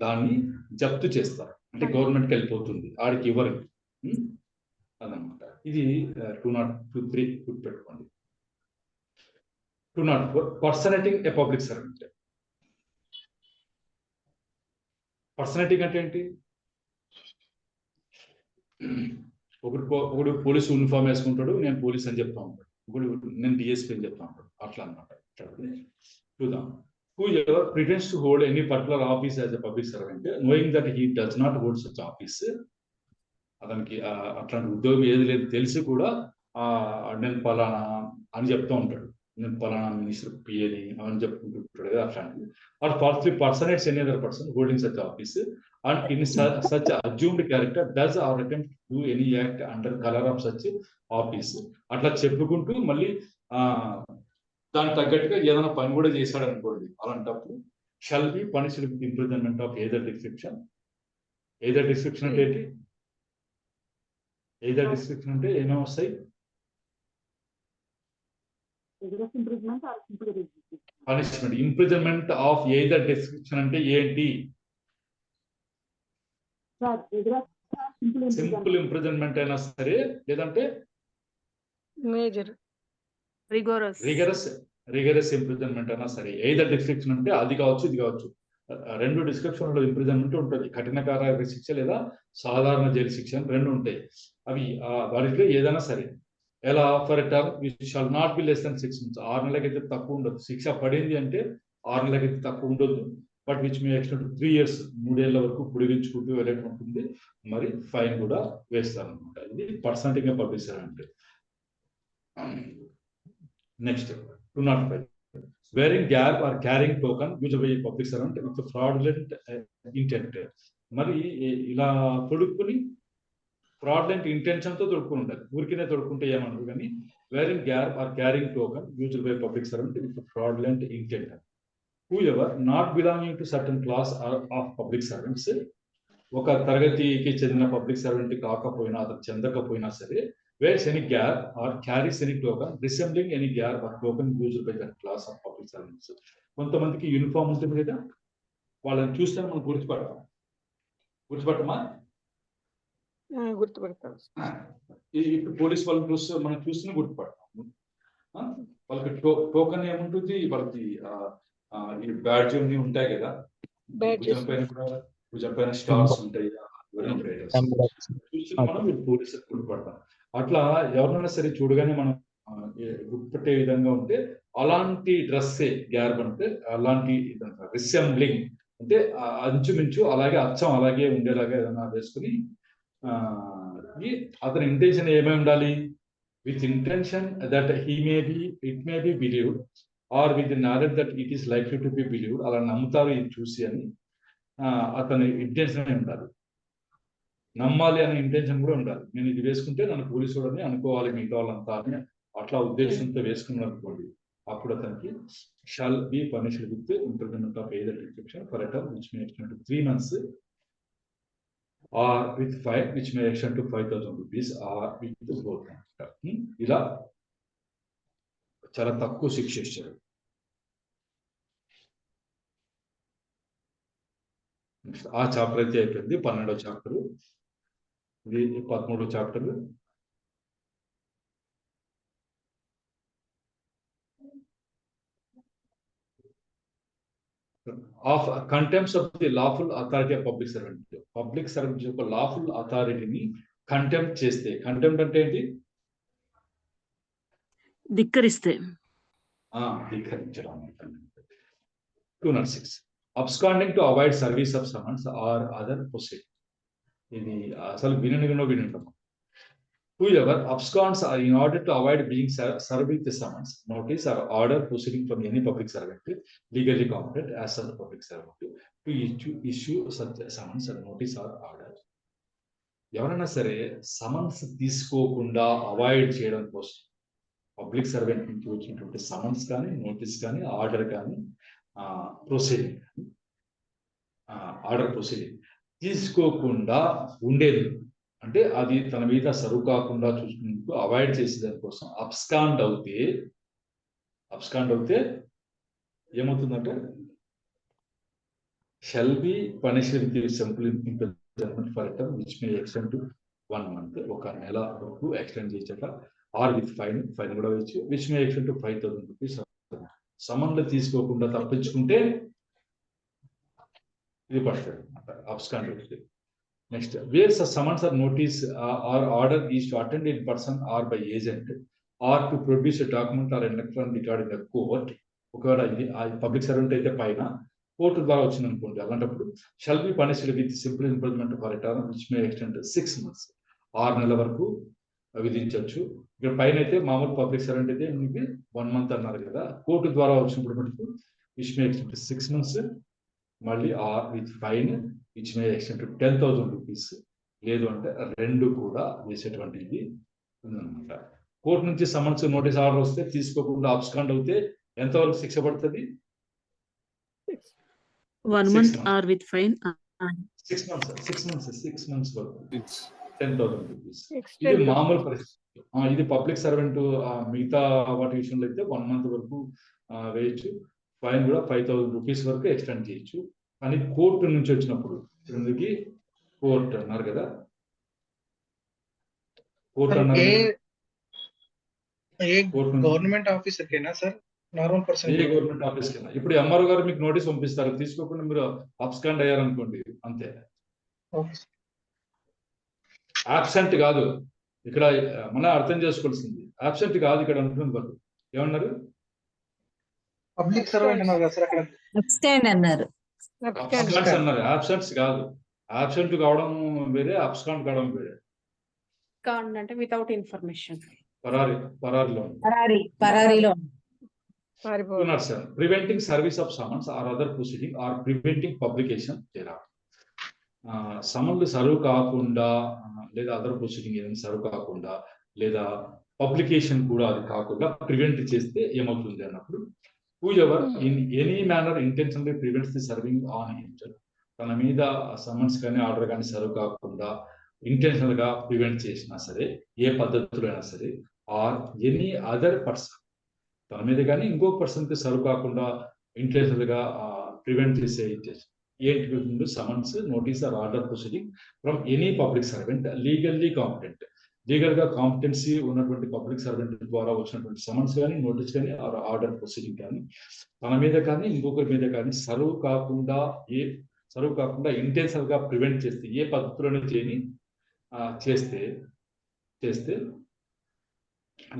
A: దాన్ని జప్తు చేస్తారు, అంటే గవర్నమెంట్కి వెళ్ళిపోతుంది, ఆడికి ఇవ్వరు. అదనమాట. ఇది 203 గుర్తుపెట్టుకోండి. 204 పర్సనేటింగ్ ఏ పబ్లిక్ సర్వెంట్. పర్సనేటింగ్ అంటే ఏంటి? ఒకడు పోలీసు యూనిఫామ్ వేసుకుంటాడు, నేను పోలీస్ అని చెప్తా ఉంటాడు, ఒకడు నేను డిఎస్పీ అని చెప్తా ఉంటాడు, అట్లా అనమాట. చూద్దాం. Whoever pretends to hold any particular office as a public servant, knowing that he does not hold such office, అతనికి అట్లాంటి ఉద్యోగం ఏది లేదు తెలిసి కూడా నేను పలానా అని చెప్తూ ఉంటాడు, నేను పలానా మినిస్టర్ పిఏని అని చెప్పుకుంటుంటాడు కదా, అట్లాంటివి. Or falsely personates any other person holding such office and in such assumed character does or attempt to do any act under colour of such office. అట్లా చెప్పుకుంటూ మళ్ళీ దానికి తగ్గట్టుగా ఏదైనా పని కూడా చేశాడు అనుకోండి, అలాంటప్పుడు shall be punished with imprisonment of either description. Either description అంటే ఏంటి? ఎయిదర్ డిస్క్రిప్షన్ అంటే ఏమేమి వస్తాయి? Punishment. Imprisonment of either description అంటే ఏంటి? సింపుల్ ఇంప్రిజన్మెంట్ అయినా సరే, లేదంటే
D: మేజర్
A: రిగరస్ ఇంప్రిజన్మెంట్ అయినా సరే, ఎయిదర్ డిస్క్రిప్షన్ అంటే అది కావచ్చు ఇది కావచ్చు. 2 డిస్క్రిప్షన్లో ఇంప్రిజన్మెంట్ ఉంటుంది, కఠిన కారాగార శిక్ష లేదా సాధారణ జైలు శిక్ష అని 2 ఉంటాయి. అవి వాటిలో ఏదైనా సరే. ఎలా? For a term which shall not be less than 6 months. 6 నెలలకైతే తక్కువ ఉండదు. శిక్ష పడింది అంటే 6 నెలలకైతే తక్కువ ఉండదు. But which may extend 3 years, 3 ఏళ్ల వరకు పొడిగించుకుంటూ వెళ్ళటం ఉంటుంది. మరి ఫైన్ కూడా వేస్తారు అనమాట. ఇది personating a public servant. Next 205 wearing garb or carrying token used by a public servant with fraudulent intent. మరి ఇలా తొడుక్కుని ఫ్రాడ్లెంట్ ఇంటెన్షన్ తో తొడుక్కుని ఉంటుంది, ఊరికినే తొడుక్కుంటే ఏమనరు. కానీ wearing garb or carrying token used by public servant with fraudulent intent. whoever not belonging to certain class of public servants, ఒక తరగతికి చెందిన పబ్లిక్ సర్వెంట్ కాకపోయినా, అతను చెందకపోయినా సరే, wears any garb or carries any token resembling any garb or token used by that class of public servants. కొంతమందికి uniform ఉంటుంది కదా, వాళ్ళని చూస్తే మనం గుర్తుపట్టమా?
D: గుర్తుపడతారు.
A: ఇప్పుడు పోలీస్ వాళ్ళని చూస్తే మనం చూస్తేనే గుర్తుపడతాం. వాళ్ళకి టోకన్ ఏముంటుంది, వాళ్ళకి ఈ బ్యాడ్జ్ ఉంటాయి కదా, భుజం పైన స్టార్స్ ఉంటాయి, చూస్తే మనం పోలీసు గుర్తుపడతాం. అట్లా ఎవరినైనా సరే చూడగానే మనం గుర్తుపట్టే విధంగా ఉంటే అలాంటి డ్రెస్సే గ్యార్బ్ అంటే, అలాంటి రిసెంబ్లింగ్ అంటే అంచుమించు అలాగే అచ్చం అలాగే ఉండేలాగా ఏదైనా వేసుకుని, అతని ఇంటెన్షన్ ఏమై ఉండాలి? With intention that it may be believed or with knowledge that it is likely to be believed. అలా నమ్ముతారు ఇది చూసి అని అతని ఇంటెన్షన్ ఉండాలి. నమ్మాలి అనే ఇంటెన్షన్ కూడా ఉండాలి. నేను ఇది వేసుకుంటే నన్ను పోలీసు అని అనుకోవాలి మిగతా వాళ్ళంతా అని అట్లా ఉద్దేశంతో వేసుకున్నాను అనుకోండి, అప్పుడు అతనికి shall be punished with imprisonment of either description for a term which may extend to 3 months or with fine which may extend to 5,000 rupees or with both. ఇలా చాలా తక్కువ శిక్ష ఇచ్చారు. ఆ చాప్టర్ అయితే అయిపోయింది. 12వ చాప్టర్, ఇది 13వ chapter. Of contempts of the lawful authority of public servant. Public servant యొక్క లాఫుల్ అథారిటీని కంటెంప్ట్ చేస్తే, కంటెంప్ట్ అంటే ఏంటి? ధిక్కరించడం. 206 absconding to avoid service of summons or other proceeding. ఇది అసలు వినుంటాం. Whoever absconds in order to avoid being served with the summons, notice or order proceeding from any public servant legally competent as a public servant to issue such summons and notice or order. ఎవరైనా సరే summons తీసుకోకుండా avoid చేయడం కోసం public servant నుంచి వచ్చినటువంటి summons కానీ, notice కానీ, order కానీ, ప్రొసీడింగ్ ఆర్డర్ ప్రొసీడింగ్ తీసుకోకుండా ఉండేది, అంటే అది తన మీద సరువు కాకుండా చూసుకునేందుకు అవాయిడ్ చేసే దానికోసం అబ్స్కాండ్ అవుతే ఏమవుతుందంటే shall be punished with simple imprisonment for a term which may extend to 1 month, 1 నెల వరకు ఎక్స్టెండ్ చేయొచ్చట. ఆర్ విత్ ఫైన్ కూడా వేయచ్చు, which may extend to 5,000 rupees. సమన్లు తీసుకోకుండా తప్పించుకుంటే ఇది పడుతుంది అనమాట, అబ్స్కాండ్ అవుతుంది. Next, where summons or notice or order is to attend in person or by agent or to produce a document or electronic record in the court. ఒకవేళ ఇది public servant అయితే పైన కోర్టు ద్వారా వచ్చింది అనుకోండి, అలాంటప్పుడు shall be punished with simple imprisonment for a term which may extend 6 months, 6 నెలల వరకు విధించవచ్చు. ఇక్కడ పైన అయితే మామూలు పబ్లిక్ సర్వెంట్ అయితే మీకు 1 month అన్నారు కదా, కోర్టు ద్వారా వచ్చినప్పుడు మటుకు విచ్ మే ఎక్స్టెండ్ 6 months, మళ్ళీ or with fine which may extend to 10,000 rupees, లేదు అంటే 2 కూడా వేసేటువంటి ఇది ఉందన్నమాట. కోర్టు నుంచి సమన్స్ నోటీస్ ఆర్డర్ వస్తే తీసుకోకుండా అబ్స్కాండ్ అవుతే ఎంతవరకు శిక్ష పడుతుంది?
G: 1 month or with fine.
A: 6 months వరకు 10,000 రూపీస్. ఇది
D: Extend.
A: మామూలు పరిస్థితి. ఇది పబ్లిక్ సర్వెంట్ మిగతా వాటి విషయంలో అయితే 1 month వరకు వేయచ్చు, ఫైన్ కూడా 5,000 రూపీస్ వరకు ఎక్స్టెండ్ చేయొచ్చు. కానీ కోర్టు నుంచి వచ్చినప్పుడు ఎందుకు కోర్టు అన్నారు కదా, కోర్టు అన్నారు
F: ఏ
A: కోర్టు
F: గవర్నమెంట్ ఆఫీసర్ కేనా సార్, నార్మల్ పర్సన్?
A: ఏ గవర్నమెంట్ ఆఫీస్ కింద ఇప్పుడు ఎంఆర్ఓ గారు మీకు నోటీస్ పంపిస్తారు, తీసుకోకుండా మీరు అబ్స్కాండ్ అయ్యారనుకోండి, అంతే. ఆబ్సెంట్ కాదు ఇక్కడ, మనం అర్థం చేసుకోవాల్సింది ఆబ్సెంట్ కాదు ఇక్కడ అంటున్నది. వాళ్ళు ఏమన్నారు?
F: పబ్లిక్ సర్వెంట్ అన్నారు కదా సార్, అక్కడ
E: అబ్స్టాండ్ అన్నారు.
A: అబ్స్కాండ్స్ అన్నారు, ఆబ్సెంట్స్ కాదు. ఆబ్సెంట్ కావడం వేరే, అబ్స్కాండ్ కావడం వేరే.
G: Can't అంటే without information.
A: పరారిలో
E: పరారీలో
A: preventing service of summons or other proceeding or preventing publication చేరా. సమన్లు సర్వ్ కాకుండా లేదా అదర్ ప్రొసీడింగ్ ఏదైనా సర్వ్ కాకుండా లేదా పబ్లికేషన్ కూడా అది కాకుండా ప్రివెంట్ చేస్తే ఏమవుతుంది అన్నప్పుడు, whoever in any manner intentionally prevents the serving on himself, తన మీద సమన్స్ కానీ ఆర్డర్ కానీ సర్వ్ కాకుండా ఇంటెన్షనల్ గా ప్రివెంట్ చేసినా సరే, ఏ పద్ధతిలో అయినా సరే, ఆర్ ఎనీ అదర్ పర్సన్, తన మీద కానీ ఇంకో పర్సన్ కి సర్వ్ కాకుండా ఇంటెన్షనల్ గా ప్రివెంట్ చేసే ఏంటి summons notice or order proceeding from any public servant legally competent, legal గా కాంపిటెన్సీ ఉన్నటువంటి పబ్లిక్ సర్వెంట్ ద్వారా వచ్చినటువంటి సమన్స్ కానీ, నోటీస్ కానీ, ఆర్డర్ ప్రొసీడింగ్ కానీ, తన మీద కానీ ఇంకొకరి మీద కానీ సర్వ్ కాకుండా ఇంటెన్షనల్ గా ప్రివెంట్ చేస్తే, ఏ పద్ధతిలోనే చేయని చేస్తే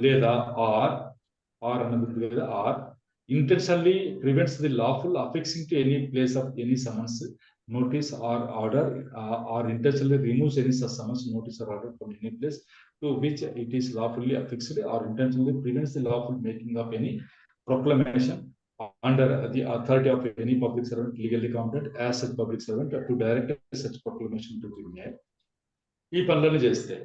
A: లేదా ఆర్ అన్నది లేదా are intentionally prevents the lawful affixing to any place of any summons, notice or order, or intentionally removes any such summons, notice or order from any place to which it is lawfully affixed, or intentionally prevents the lawful making of any proclamation under the authority of any public servant legally competent as such public servant to direct such proclamation to be made. ఈ పనులను చేస్తే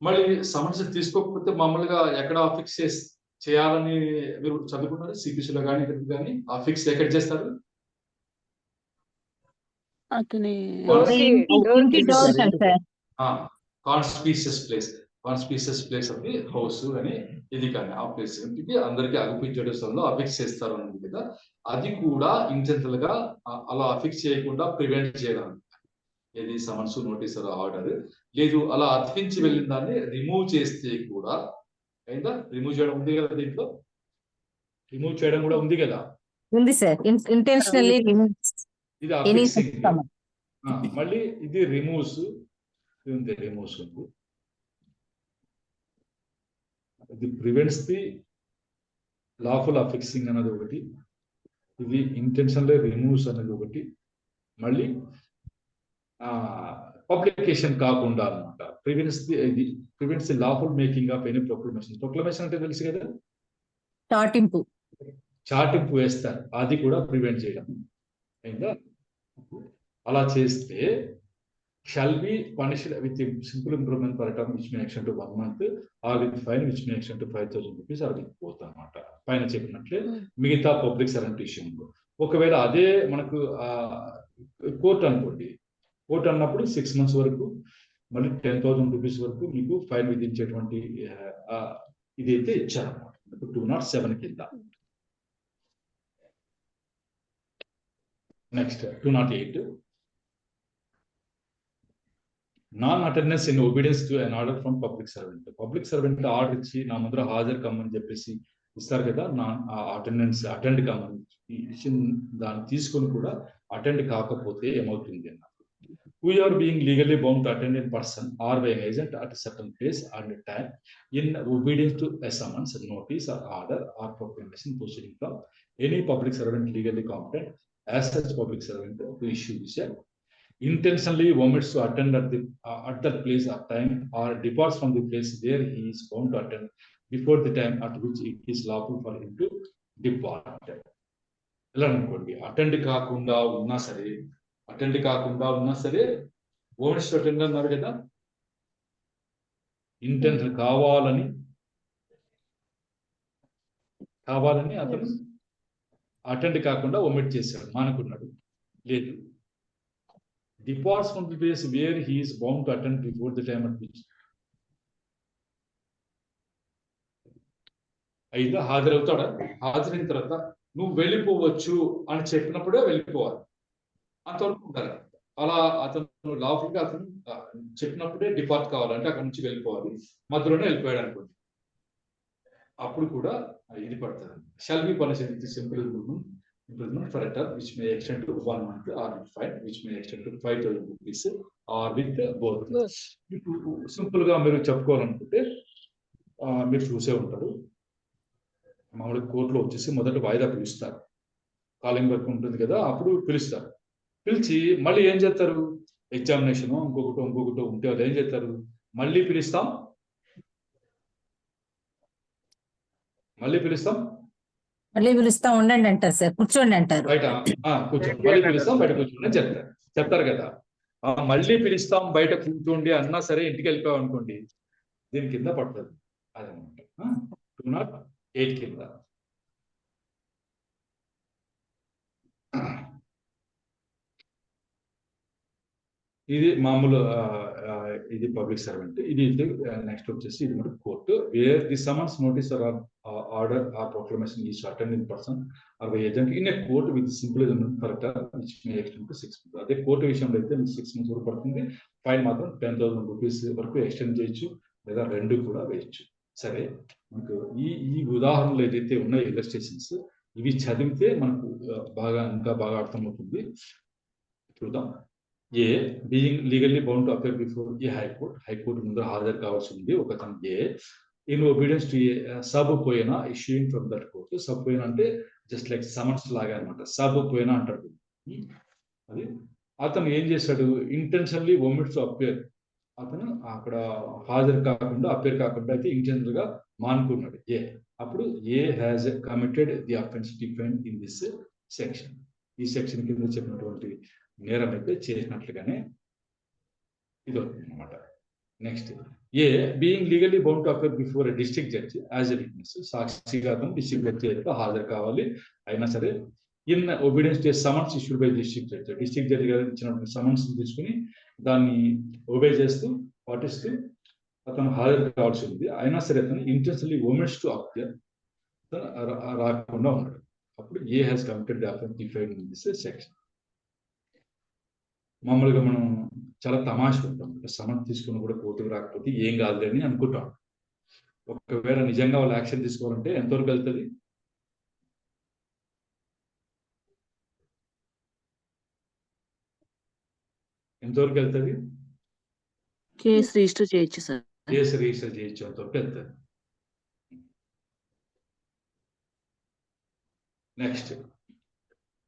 A: మళ్ళీ summons తీసుకోకపోతే మామూలుగా ఎక్కడ affix చేయాలని మీరు చదువుకున్నారు, సిపిసిలో కానీ ఇక్కడ కానీ అఫిక్స్ ఎక్కడ చేస్తారు?
G: అతని
A: కాన్స్పీషియస్ ప్లేస్ ఆఫ్ ది హౌస్ అని ఇది కానీ ఆ ప్లేస్ అందరికి అగుపించే స్థలంలో అఫిక్స్ చేస్తారు అన్నది కదా, అది కూడా ఇంటెన్షనల్ గా అలా అఫిక్స్ చేయకుండా ప్రివెంట్ చేయడం. ఏది సమన్స్, నోటీస్, ఆర్డర్ లేదు, అలా అతికించి వెళ్ళిన దాన్ని రిమూవ్ చేస్తే కూడా అయిందా? రిమూవ్ చేయడం ఉంది కదా, దీంట్లో రిమూవ్ చేయడం కూడా ఉంది కదా,
E: ఉంది సార్. ఇంటెన్షనల్లీ
A: ఇది అఫిక్సింగ్. మళ్ళీ ఇది రిమూవ్స్ ఉంది, రిమూవ్స్ ఉంది. ఇది ప్రివెంట్స్ ది లాఫుల్ అఫిక్సింగ్ అన్నది ఒకటి, ఇది ఇంటెన్షనల్లీ రిమూవ్స్ అనేది ఒకటి, మళ్ళీ పబ్లికేషన్ కాకుండా అనమాట. Prevents the lawful making of any proclamation. Proclamation అంటే తెలుసు కదా, చాటింపు వేస్తారు, అది కూడా ప్రివెంట్ చేయడం. అయిందా? అలా చేస్తే shall be punished with simple imprisonment for term which may extend to 1 month or with fine which may extend to 5,000 rupees or with both అనమాట. పైన చెప్పినట్లే మిగతా పబ్లిక్ సర్వెంట్ విషయంలో. ఒకవేళ అదే మనకు కోర్టు అనుకోండి, కోర్టు అన్నప్పుడు 6 months వరకు, మళ్ళీ 10,000 రూపీస్ వరకు మీకు ఫైన్ విధించేటువంటి ఇదైతే ఇచ్చారన్నమాట 207 కింద. Next 208 non attendance in obedience to an order from public servant. Public servant order ఇచ్చి నా ముందర హాజరు కమ్మని చెప్పేసి ఇస్తారు కదా, అటెండెన్స్ అటెండ్ కమ్మని ఇచ్చిన దాన్ని తీసుకొని కూడా అటెండ్ కాకపోతే ఏమవుతుంది అన్న, who are being legally bound to attend in person or by an agent at a certain place and time in obedience to a summons, notice or order or proclamation proceeding from any public servant legally competent as such public servant to issue this intentionally omits to attend at that place or time or departs from the place where he is bound to attend before the time at which it is lawful for him to depart. ఎలా అనుకోండి, attend కాకుండా ఉన్నా సరే ఓమిట్స్ to attend అన్నారు కదా, intent కావాలని అతను attend కాకుండా ఒమిట్ చేశాడు, మానుకున్నాడు. లేదు, departs from the place where he is bound to attend before the time at which అయితే హాజరవుతాడా, హాజరైన తర్వాత నువ్వు వెళ్ళిపోవచ్చు అని చెప్పినప్పుడే వెళ్ళిపోవాలి, అంతవరకు ఉండాలి. అలా అతను లాఫుల్ గా అతను చెప్పినప్పుడే డిపార్ట్ కావాలంటే అక్కడ నుంచి వెళ్ళిపోవాలి, మధ్యలోనే వెళ్ళిపోయాడు అనుకోండి, అప్పుడు కూడా ఇది పడుతుంది. Shall be punished with simple imprisonment for a term which may extend to 1 month or fine which may extend to 5,000 rupees or with both. Simple గా మీరు చెప్పుకోవాలనుకుంటే మీరు చూసే ఉంటారు, మామూలుగా కోర్టులో వచ్చేసి మొదట వాయిదా పిలుస్తారు, కాలింగ్ వర్క్ ఉంటుంది కదా, అప్పుడు పిలుస్తారు. పిలిచి మళ్ళీ ఏం చేస్తారు, ఎగ్జామినేషన్ ఇంకొకటో ఉంటే వాళ్ళు ఏం చేస్తారు, మళ్ళీ పిలుస్తాం
E: ఉండండి అంటారు సార్, కూర్చోండి అంటారు,
A: బయట కూర్చోండి, మళ్ళీ పిలుస్తాం బయట కూర్చోండి అని చెప్తారు కదా. మళ్ళీ పిలుస్తాం బయట కూర్చోండి అన్నా సరే ఇంటికి వెళ్ళిపోయాం అనుకోండి, దీని కింద పడుతుంది అదనమాట 208 కింద. ఇది మామూలు ఇది పబ్లిక్ సర్వెంట్. ఇది నెక్స్ట్ వచ్చేసి ఇది మనకు court, wear the summons notice or order or proclamation is attend in person or by agent in a court with simple for which may extend to 6 months. అదే కోర్టు విషయంలో అయితే 6 months వరకు పడుతుంది, fine మాత్రం 10,000 rupees వరకు extend చేయొచ్చు లేదా 2 కూడా వేయచ్చు. సరే, మనకు ఈ ఉదాహరణలు ఏదైతే ఉన్నాయో ఇలస్ట్రేషన్స్, ఇవి చదివితే మనకు ఇంకా బాగా అర్థమవుతుంది. చూద్దాం. ఏ being legally bound to appear before A high court ముందు హాజరు కావాల్సి ఉంది ఒక అతను. ఏ ఇన్ ఒబీడియన్స్ టు సబ్ పోయినా issuing from that court. Sub పోయినా అంటే జస్ట్ లైక్ సమన్స్ లాగా అనమాట, సబ్ పోయినా అంటాడు. అది అతను ఏం చేశాడు, ఇంటెన్షనల్లీ ఒమిట్స్ టు అపియర్, అతను అక్కడ హాజరు కాకుండా అపియర్ కాకుండా అయితే ఇంటెన్షనల్ గా మానుకున్నాడు ఏ. అప్పుడు A has committed the offence defined in this section. ఈ సెక్షన్ కింద చెప్పినటువంటి నేరం అయితే చేసినట్లుగానే ఇది అవుతుంది అనమాట. Next, A being legally bound to appear before a district judge as a witness. సాక్షిగా అతను డిస్ట్రిక్ట్ జడ్జి అయితే హాజరు కావాలి, అయినా సరే in obedience to summons issued by district judge. District judge గారు ఇచ్చినటువంటి సమన్స్ తీసుకుని దాన్ని ఒబే చేస్తూ పాటిస్తూ అతను హాజరు కావాల్సి ఉంది, అయినా సరే అతను ఇంటెన్షనల్లీ ఒమిట్స్ టు అపియర్ రాకుండా ఉన్నాడు. అప్పుడు ఏ has committed the offence defined in this section. మామూలుగా మనం చాలా తమాషా ఉంటాం, సమన్ తీసుకుని కూడా కోర్టుకు రాకపోతే ఏం కాదు అని అనుకుంటాం. ఒకవేళ నిజంగా వాళ్ళు యాక్షన్ తీసుకోవాలంటే ఎంతవరకు వెళ్తుంది,
G: కేసు రిజిస్టర్ చేయొచ్చు సార్,
A: కేసు రిజిస్టర్ చేయొచ్చు, అంతవరకు వెళ్తుంది. Next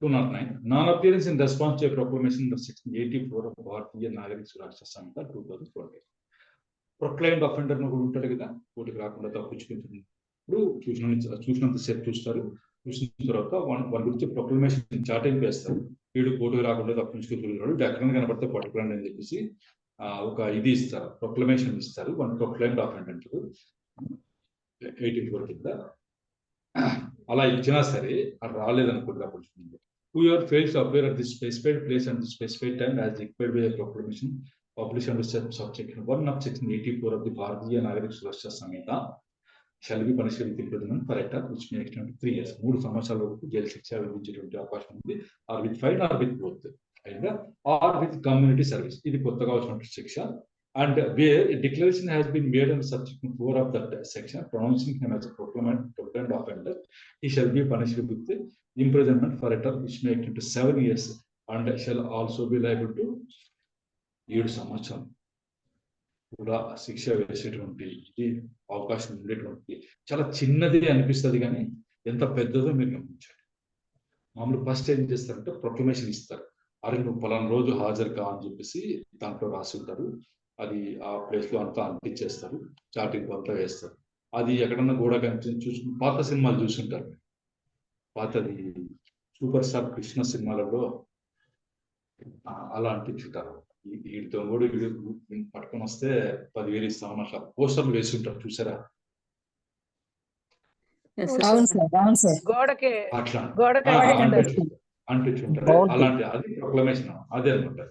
A: 209 non appearance in response to proclamation under section 84 of Bharatiya Nagarik Suraksha Samhita 2020. Proclaimed offender కూడా ఉంటాడు కదా, కోర్టుకు రాకుండా తప్పించుకుంటుంది. ఇప్పుడు చూసినంతసేపు చూస్తారు, చూసిన తర్వాత వాళ్ళ గురించి ప్రొక్లమేషన్ చాటింగ్ వేస్తారు. వీడు కోర్టుకు రాకుండా తప్పించుకుంటున్నాడు, ఎక్కడ కనపడితే పట్టుకురండి అని చెప్పేసి ఒక ఇది ఇస్తారు, ప్రొక్లమేషన్ ఇస్తారు. వన్ ప్రొక్లైమ్డ్ ఆఫెండర్ అంటారు 84 కింద. అలా ఇచ్చినా సరే అది రాలేదనుకోండి, అప్పుడు whoever fails to appear at the specified place and the specified time as required by the proclamation published under subsection 1 of section 84 of the Bharatiya Nagarik Suraksha Samhita shall be punished with imprisonment for a term which may extend to 3 years. 3 సంవత్సరాల వరకు jail శిక్ష విధించేటువంటి అవకాశం ఉంది. Or with fine or with both, అయినా or with community service. ఇది కొత్తగా వచ్చినటువంటి శిక్ష. And where a declaration has been made under subsection 4 of that section pronouncing him as a proclaimed offender, he shall be punished with imprisonment for a term which may extend to 7 years and shall also be liable to 7 సంవత్సరాలు కూడా శిక్ష వేసేటువంటి ఇది అవకాశం ఉండేటువంటి. చాలా చిన్నది అనిపిస్తుంది కానీ ఎంత పెద్దదో మీరు గమనించండి. మామూలు ఫస్ట్ ఏం చేస్తారంటే ప్రొక్లమేషన్ ఇస్తారు, అరే నువ్వు పలానా రోజు హాజరు కా అని చెప్పేసి దాంట్లో రాసి ఉంటారు. అది ఆ ప్లేస్ లో అంతా అంటించేస్తారు, చాటింగ్ అంతా వేస్తారు. అది ఎక్కడన్నా గోడ కనిపించి చూసుకుని పాత సినిమాలు చూసుంటారు. పాతది సూపర్ స్టార్ కృష్ణ సినిమాలలో అలా అంటించుంటారు. వీటితో కూడా పట్టుకొని వస్తే 10,000 ఇస్తామని అట్లా పోస్టర్లు వేసి ఉంటారు, చూసారా? అట్లా అంటించుంటారు. అలాంటి అది ప్రొక్లమేషన్, అదే అనమాట.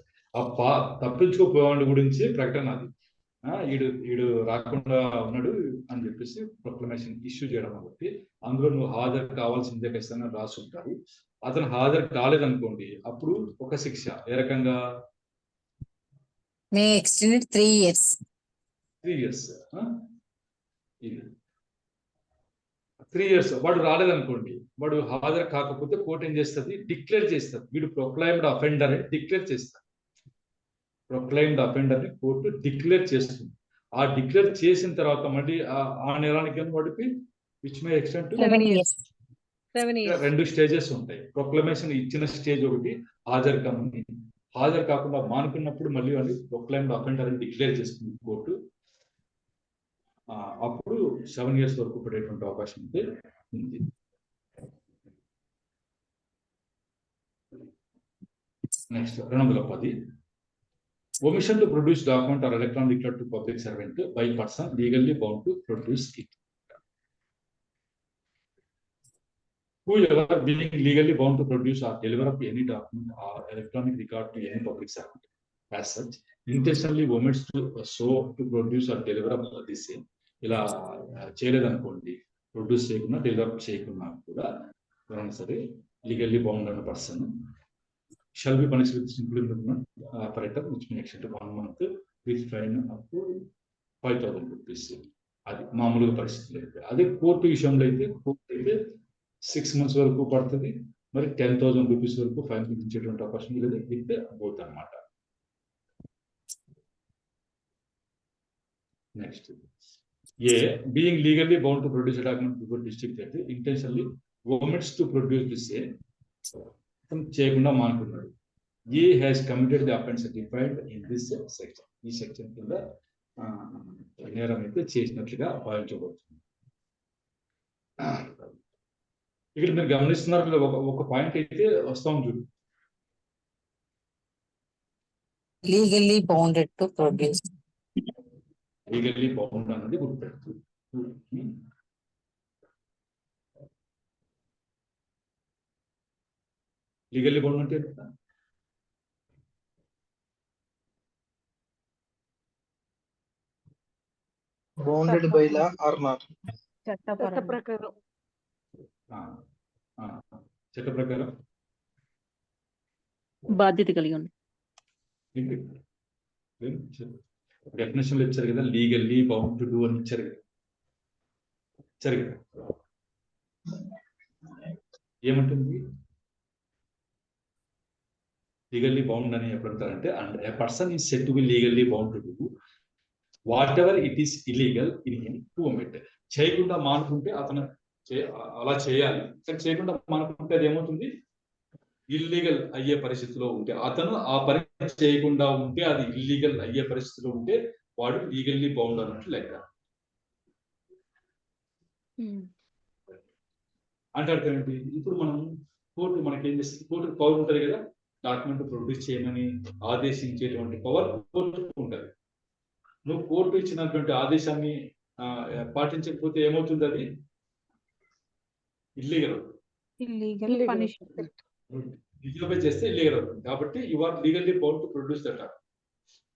A: తప్పించుకోపోయేవాడి గురించి ప్రకటన అది. ఈడు రాకుండా ఉన్నాడు అని చెప్పేసి ప్రొక్లమేషన్ ఇష్యూ చేయడం కాబట్టి అందులో నువ్వు హాజరు కావాల్సిందే ఖచ్చితంగా రాసి ఉంటారు. అతను హాజరు కాలేదనుకోండి, అప్పుడు ఒక శిక్ష ఏ రకంగా
E: may extend 3 years.
A: 3 years. 3 years వాడు రాలేదనుకోండి, వాడు హాజరు కాకపోతే కోర్టు ఏం చేస్తుంది, డిక్లేర్ చేస్తుంది. వీడు ప్రొక్లైమ్డ్ అఫెండర్ అని డిక్లేర్ చేస్తారు. ప్రొక్లైమ్డ్ అఫెండర్ ని కోర్టు డిక్లేర్ చేస్తుంది. ఆ డిక్లేర్ చేసిన తర్వాత మళ్ళీ ఆ నేరానికి వాడికి which may extend to
D: 7 years.
A: 2 stages ఉంటాయి. ప్రొక్లమేషన్ ఇచ్చిన స్టేజ్ ఒకటి, హాజరు కమ్మని. హాజరు కాకుండా మానుకున్నప్పుడు మళ్ళీ వాళ్ళు ప్రొక్లైమ్డ్ అఫెండర్ అని డిక్లేర్ చేస్తుంది కోర్టు. అప్పుడు 7 years వరకు పడేటువంటి అవకాశం ఉంది. Next 210, omission to produce document or electronic declared to public servant by person legally bound to produce it. Whoever being legally bound to produce or deliver up any document or electronic record to any public servant as such intentionally omits to produce or deliver up the same. ఇలా చేయలేదనుకోండి, produce చేయకుండా deliver చేయకుండా కూడా ఎవరైనా సరే legally bound అన్న person shall be punished with imprisonment for a term which may extend to 1 month with fine up to 5,000 rupees. అది మామూలుగా పరిస్థితులు అయితే. అదే కోర్టు విషయంలో అయితే 6 months వరకు పడుతుంది, మరి 10,000 rupees వరకు ఫైన్ విధించేటువంటి అవకాశం లేదు విత్ బోత్ అన్నమాట. Next being legally bound to produce a document before district judge intentionally omits to produce the same, చేయకుండా మానుకున్నాడు. he has committed the offense defined in this section. ఈ section కింద నేరం అయితే చేసినట్లుగా భావించబడుతుంది. ఇక్కడ మీరు గమనిస్తున్నారు, ఒక పాయింట్ అయితే వస్తాం చూడు,
E: Legally bounded to produce.
A: Legally bound అన్నది గుర్తుపెడుతుంది. లీగల్లీ బౌండ్ అంటే
F: bounded by law or not.
D: చట్ట ప్రకారం
A: చట్ట ప్రకారం
G: బాధ్యత కలిగి ఉంది.
A: డెఫినేషన్ లో ఇచ్చారు కదా, లీగల్లీ బౌండ్ టు డూ అని ఇచ్చారు కదా. ఏమంటుంది లీగల్లీ బౌండ్ అని ఎప్పుడు అంటారంటే, and a person is said to be legally bound to do whatever it is illegal in him to omit. చేయకుండా మానుకుంటే అతను అలా చేయాలి, కానీ చేయకుండా మానుకుంటే అది ఏమవుతుంది, ఇల్లీగల్ అయ్యే పరిస్థితిలో ఉంటే, అతను ఆ పని చేయకుండా ఉంటే అది ఇల్లీగల్ అయ్యే పరిస్థితిలో ఉంటే వాడు లీగల్లీ బౌండ్ అన్నట్టు లెక్క. అంటే అర్థం ఏంటి? ఇప్పుడు మనం కోర్టు మనకి ఏం చేస్తుంది? కోర్టు పవర్ ఉంటుంది కదా, డాక్యుమెంట్ ప్రొడ్యూస్ చేయమని ఆదేశించేటువంటి పవర్ కోర్టుకు ఉంటుంది. నువ్వు కోర్టు ఇచ్చినటువంటి ఆదేశాన్ని పాటించకపోతే ఏమవుతుంది? అది ఇల్లీగల్.
D: Illegal punishment.
A: డిజోబే చేస్తే ఇల్లీగల్ అవుతుంది. కాబట్టి you are legally bound to produce that.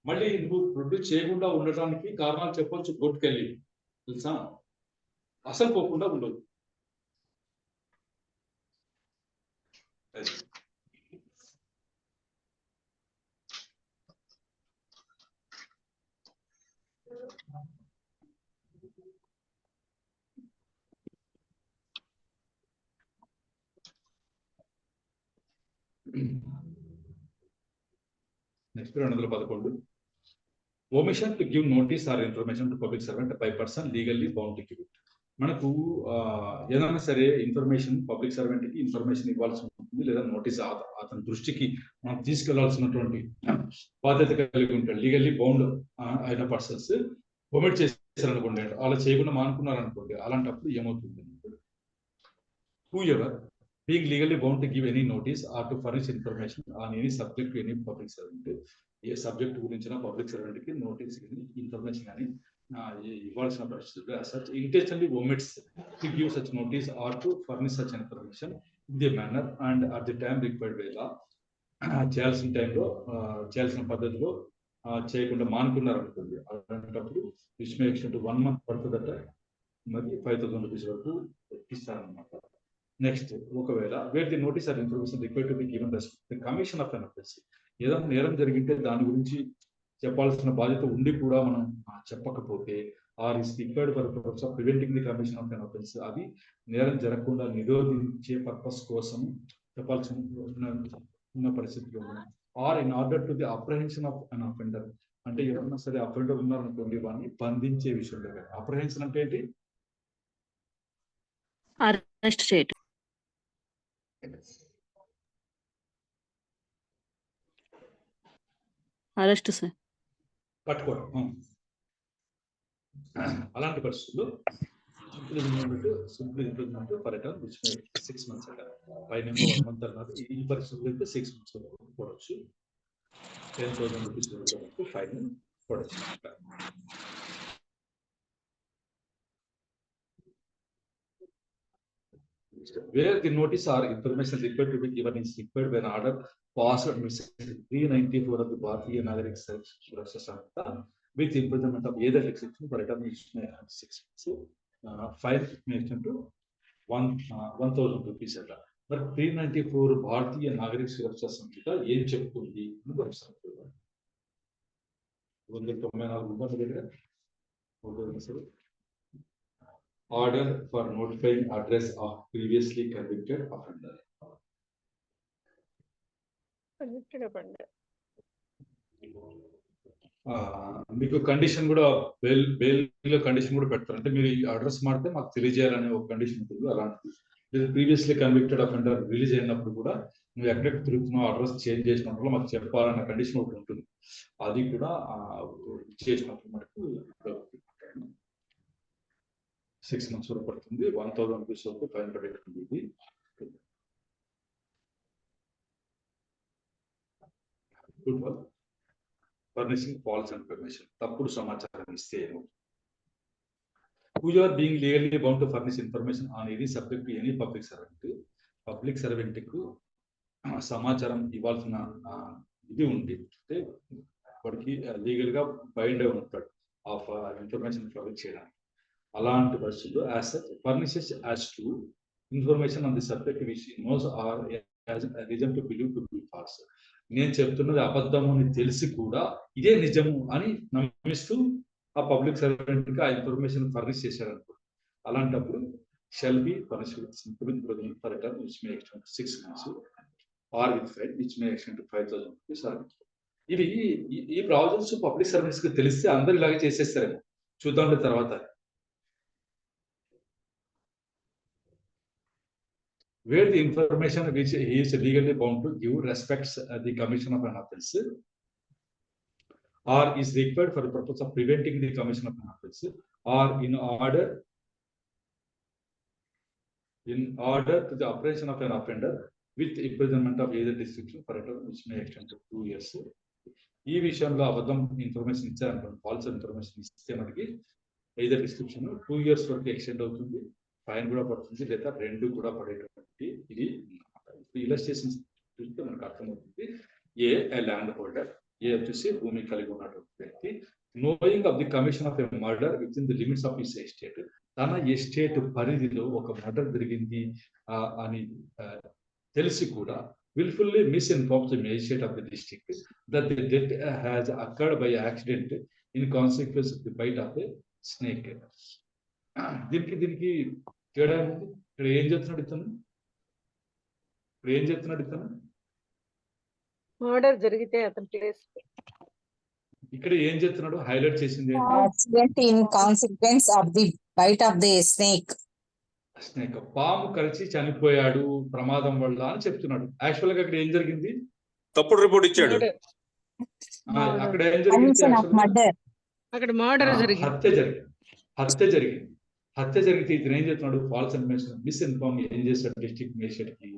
A: మళ్ళీ నువ్వు ప్రొడ్యూస్ చేయకుండా ఉండటానికి కారణాలు చెప్పొచ్చు కోర్టుకెళ్ళి, తెలుసా? అసలు పోకుండా ఉండదు. Next 211. Omission to give notice or information to public servant by person legally bound to give it. మనకు ఏదైనా సరే ఇన్ఫర్మేషన్ పబ్లిక్ సర్వెంట్ కి ఇన్ఫర్మేషన్ ఇవ్వాల్సి ఉంటుంది, లేదా నోటీస్ అతని దృష్టికి మనం తీసుకెళ్లాల్సినటువంటి బాధ్యత కలిగి ఉంటాడు. లీగల్లీ బౌండ్ అయిన పర్సన్స్ ఒమిట్ చేశారనుకోండి, అలా చేయకుండా మానుకున్నారనుకోండి, అలాంటప్పుడు ఏమవుతుంది? whoever being legally bound to give any notice or to furnish information on any subject to any public servant, A subject గురించిన పబ్లిక్ సర్వెంట్ కి నోటీస్ కానీ ఇన్ఫర్మేషన్ కానీ ఇవ్వాల్సిన పరిస్థితులు such intentionally omits to give such notice or to furnish such information in the manner and at the time required by law, చేయాల్సిన టైంలో చేయాల్సిన పద్ధతిలో చేయకుండా మానుకున్నారు అనుకోండి, అలాంటప్పుడు which may extend to 1 month పడుతుందట, మరి 5,000 రూపీస్ వరకు ఇస్తారనమాట. నెక్స్ట్, ఒకవేళ wear the notice or information required to be given the commission of an offence, ఏదైనా నేరం జరిగితే దాని గురించి చెప్పాల్సిన బాధ్యత ఉండి కూడా మనం చెప్పకపోతే, or is required for purpose of preventing the commission of an offence, అది నేరం జరగకుండా నిరోధించే పర్పస్ కోసం చెప్పాల్సి ఉన్న పరిస్థితిలో, or in order to the apprehension of an offender, అంటే ఎవరైనా సరే అఫెండర్ ఉన్నారనుకోండి, వాడిని బంధించే విషయంలో. అప్రహెన్షన్ అంటే ఏంటి?
G: అరెస్ట్ చేయటం. Arrest sir.
A: పట్టుకోవడం. అలాంటి పరిస్థితుల్లో simple imprisonment for return which May 6 months అంటారు. పైన 1 month అన్నారు. ఈ పరిస్థితుల్లో అయితే 6 months వరకు పడవచ్చు. 10,000 రూపీస్ వరకు ఫైన్ పడవచ్చు. Where the notice or information required to be given is required by an order passed under section 394 of the Bharatiya Nagarik Suraksha Samhita with imprisonment of either exception for return which may have 6 months. Fine may extend to 1,000 rupees. But 394 Bharatiya Nagarik Suraksha Samhita ఏం చెప్తుంది? 194 order for notifying address of previously convicted offender. మీకు condition కూడా bail condition కూడా పెడతారు. అంటే మీరు ఈ address మారితే మాకు తెలియజేయాలనే ఒక కండిషన్ ఉంటుంది. అలాంటిది ప్రీవియస్లీ కన్విక్టెడ్ అఫెండర్ రిలీజ్ అయినప్పుడు కూడా నువ్వు ఎక్కడెక్కడ తిరుగుతున్నావు, అడ్రస్ చేంజ్ చేసినప్పుడు మాకు చెప్పాలన్న కండిషన్ ఒకటి ఉంటుంది. అది కూడా చేసినప్పుడు మనకు 6 months వరకు పడుతుంది. 1,000 రూపీస్ వరకు ఫైన్ పడేస్తుంది. ఫర్నిషింగ్ ఫాల్స్ ఇన్ఫర్మేషన్, తప్పుడు సమాచారం ఇస్తే who are being legally bound to furnish information on any subject to any public servant. Public servant కు సమాచారం ఇవ్వాల్సిన ఇది ఉంది, అంటే వాడికి లీగల్ గా బైండ్ అయి ఉంటాడు ఆఫ్ ఇన్ఫర్మేషన్ ప్రొవైడ్ చేయడానికి. అలాంటి పరిస్థితుల్లో as such furnishes as to information on the subject which knows or as reason to believe to be false. నేను చెప్తున్నది అబద్ధము అని తెలిసి కూడా ఇదే నిజము అని నమ్మిస్తూ ఆ పబ్లిక్ సర్వెంట్ కి ఆ ఇన్ఫర్మేషన్ ఫర్నిష్ చేశారనుకో, అలాంటప్పుడు shall be furnished with simple imprisonment for return which may extend to 6 months or with fine which may extend to 5,000 rupees. ఇవి ఈ ప్రావిజన్స్ పబ్లిక్ సర్వీస్ కి తెలిస్తే అందరు ఇలాగే చేసేస్తారేమో, చూద్దాం తర్వాత. Where the information which he is legally bound to give respects the commission of an offence or is required for the purpose of preventing the commission of an offence or in order in order to the operation of an offender with imprisonment of either description for a term which may extend to 2 years. ఈ విషయంలో అబద్ధం information ఇచ్చారనుకోండి, false information ఇస్తే మనకి either description 2 years వరకు extend అవుతుంది, fine కూడా పడుతుంది, లేదా రెండు కూడా పడేటటువంటి ఇది ఇలస్ట్రేషన్స్ చూస్తే మనకు అర్థమవుతుంది. ఏ ల్యాండ్ హోల్డర్, ఏ వచ్చేసి భూమి కలిగి ఉన్నటువంటి వ్యక్తి, knowing of the commission of a murder with in the limits of his estate, తన ఎస్టేట్ పరిధిలో ఒక మర్డర్ జరిగింది అని తెలిసి కూడా willfully misinforms the magistrate of the district that the death has occurred by accident in consequence of the bite of a snake. దీనికి తేడా ఉంది. ఇక్కడ ఏం చెప్తున్నాడు ఇతను,
H: మర్డర్ జరిగితే అతని ప్లేస్
A: ఇక్కడ ఏం చెప్తున్నాడు, హైలైట్ చేసింది
E: Accident in consequence of the bite of the snake.
A: Snake, పాము కలిసి చనిపోయాడు ప్రమాదం వల్ల అని చెప్తున్నాడు. యాక్చువల్ గా అక్కడ ఏం జరిగింది,
I: తప్పుడు రిపోర్ట్ ఇచ్చాడు.
A: అక్కడ ఏం జరిగింది,
H: అక్కడ మర్డర్ జరిగింది,
A: హత్య జరిగితే ఇతను ఏం చెప్తున్నాడు, ఫాల్స్ ఇన్ఫర్మేషన్ మిస్ఇన్ఫార్మ్ ఏం చేశాడు, డిస్ట్రిక్ట్ మేజిస్ట్రేట్ కి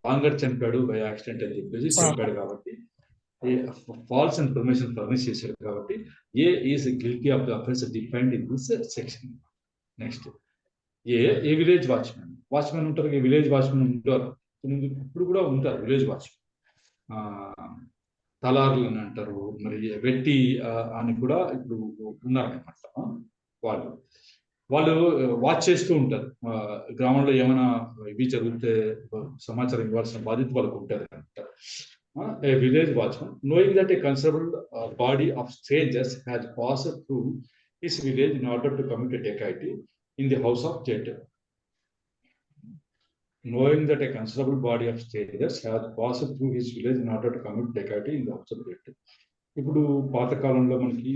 A: పాంగర్ చనిపోయాడు బై యాక్సిడెంట్ అని చెప్పేసి చెప్పాడు. కాబట్టి ఫాల్స్ ఇన్ఫర్మేషన్ ఫర్నిష్ చేశాడు. కాబట్టి A is guilty of the offence defined in this section. Next a village watchman ఉంటారు, విలేజ్ వాచ్మెన్ ఉంటారు, ఇప్పుడు కూడా ఉంటారు విలేజ్ వాచ్మెన్, తలార్లు అని అంటారు, మరి వెట్టి అని కూడా ఇప్పుడు ఉన్నారనమాట. వాళ్ళు వాచ్ చేస్తూ ఉంటారు, గ్రామంలో ఏమైనా ఇవి జరిగితే సమాచారం ఇవ్వాల్సిన బాధ్యత వాళ్ళకు ఉంటుంది అంటారు. A village watchman, knowing that a considerable body of strangers has passed through his village in order to commit a dacoity in the house of Jet. Knowing that a considerable body of strangers has passed through his village in order to commit dacoity in the house of Jet. ఇప్పుడు పాతకాలంలో మనకి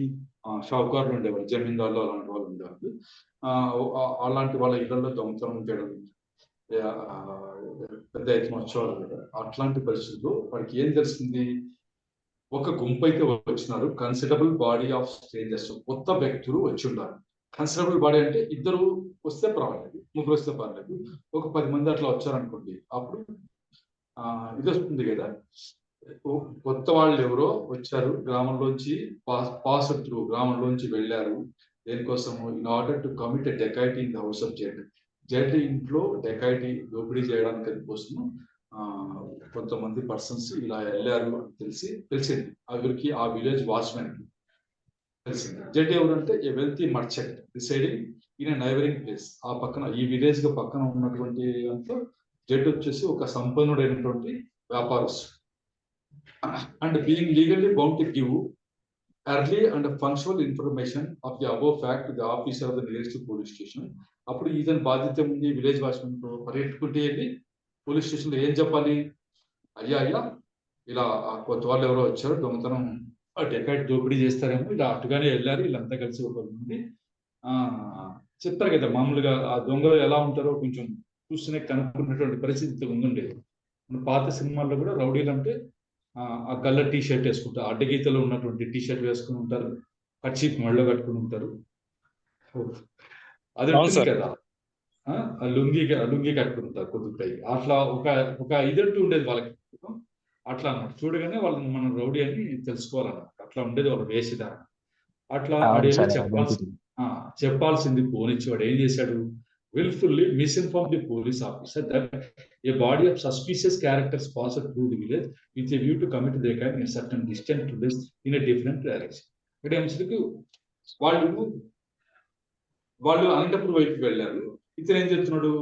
A: షావుకారులు ఉండేవాళ్ళు, జమీందారులు అలాంటి వాళ్ళు ఉండేవాళ్ళు. అలాంటి వాళ్ళ ఇళ్లలో దొంగతనం చేయడం, పెద్ద ఎత్తున వచ్చేవాళ్ళు కదా. అట్లాంటి పరిస్థితుల్లో వాడికి ఏం తెలిసింది, ఒక గుంపు అయితే వచ్చినారు, కన్సిడరబుల్ బాడీ ఆఫ్ స్ట్రేంజర్స్, కొత్త వ్యక్తులు వచ్చి ఉన్నారు. కన్సిడరబుల్ బాడీ అంటే ఇద్దరు వస్తే పర్వాలేదు, ముగ్గురు వస్తే పర్వాలేదు, ఒక 10 మంది అట్లా వచ్చారనుకోండి, అప్పుడు ఇది వస్తుంది కదా, కొత్త వాళ్ళు ఎవరో వచ్చారు, గ్రామంలోంచి పాస్ త్రూ, గ్రామంలోంచి వెళ్ళారు, దేనికోసము, in order to commit a dacoity in the house of Z. Z ఇంట్లో డెకాయిటీ దోపిడీ చేయడానికి కోసము కొంతమంది పర్సన్స్ ఇలా వెళ్ళారు అని తెలిసింది ఎవరికి, ఆ విలేజ్ వాచ్మెన్ కి తెలిసింది. జెడ్ ఎవరంటే a wealthy merchant residing in a neighbouring place, ఆ పక్కన ఈ విలేజ్ కి పక్కన ఉన్నటువంటి దాంట్లో జెడ్ వచ్చేసి ఒక సంపన్నుడైనటువంటి వ్యాపారస్తుడు. And being legally bound to give early and functional information of the above fact to the officer of the nearest police station. అప్పుడు ఇతని బాధ్యత ఉంది విలేజ్ వాచ్మెన్ పరిగెట్టుకుంటే వెళ్ళి పోలీస్ స్టేషన్ లో ఏం చెప్పాలి, అయ్యా ఇలా కొత్త వాళ్ళు ఎవరో వచ్చారు, దొంగతనం డెకాయిట్ దోపిడీ చేస్తారేమో, ఇలా అటుగానే వెళ్ళారు, వీళ్ళంతా కలిసి ఒక నుండి చెప్తారు కదా. మామూలుగా ఆ దొంగలు ఎలా ఉంటారో కొంచెం చూస్తూనే కనుక్కున్నటువంటి పరిస్థితి ఉండుండేది. పాత సినిమాల్లో కూడా రౌడీలు అంటే ఆ గల్ల టీ షర్ట్ వేసుకుంటారు, అడ్డగీతలో ఉన్నటువంటి టీ షర్ట్ వేసుకుని ఉంటారు, కర్చీఫ్ మెడలో కట్టుకుని ఉంటారు, అది ఉంటుంది కదా, లుంగి కట్టుకుని ఉంటారు కొద్దిగా. అట్లా ఒక ఇదంటూ ఉండేది వాళ్ళకి, అట్లా అన్నమాట. చూడగానే వాళ్ళని మనం రౌడీ అని తెలుసుకోవాలన్నమాట. అట్లా ఉండేది వాళ్ళ వేషధారణ. అట్లా వాడేమో చెప్పాల్సింది పోనిచ్చి వాడు ఏం చేశాడు, willfully misinformed the police officer that a body of suspicious characters passed through the village with a view to commit the crime in a certain distant place in a different direction. ఇక్కడ ఏమో వాళ్ళు అనంతపురం వైపు వెళ్ళారు, ఇతను ఏం చెప్తున్నాడు,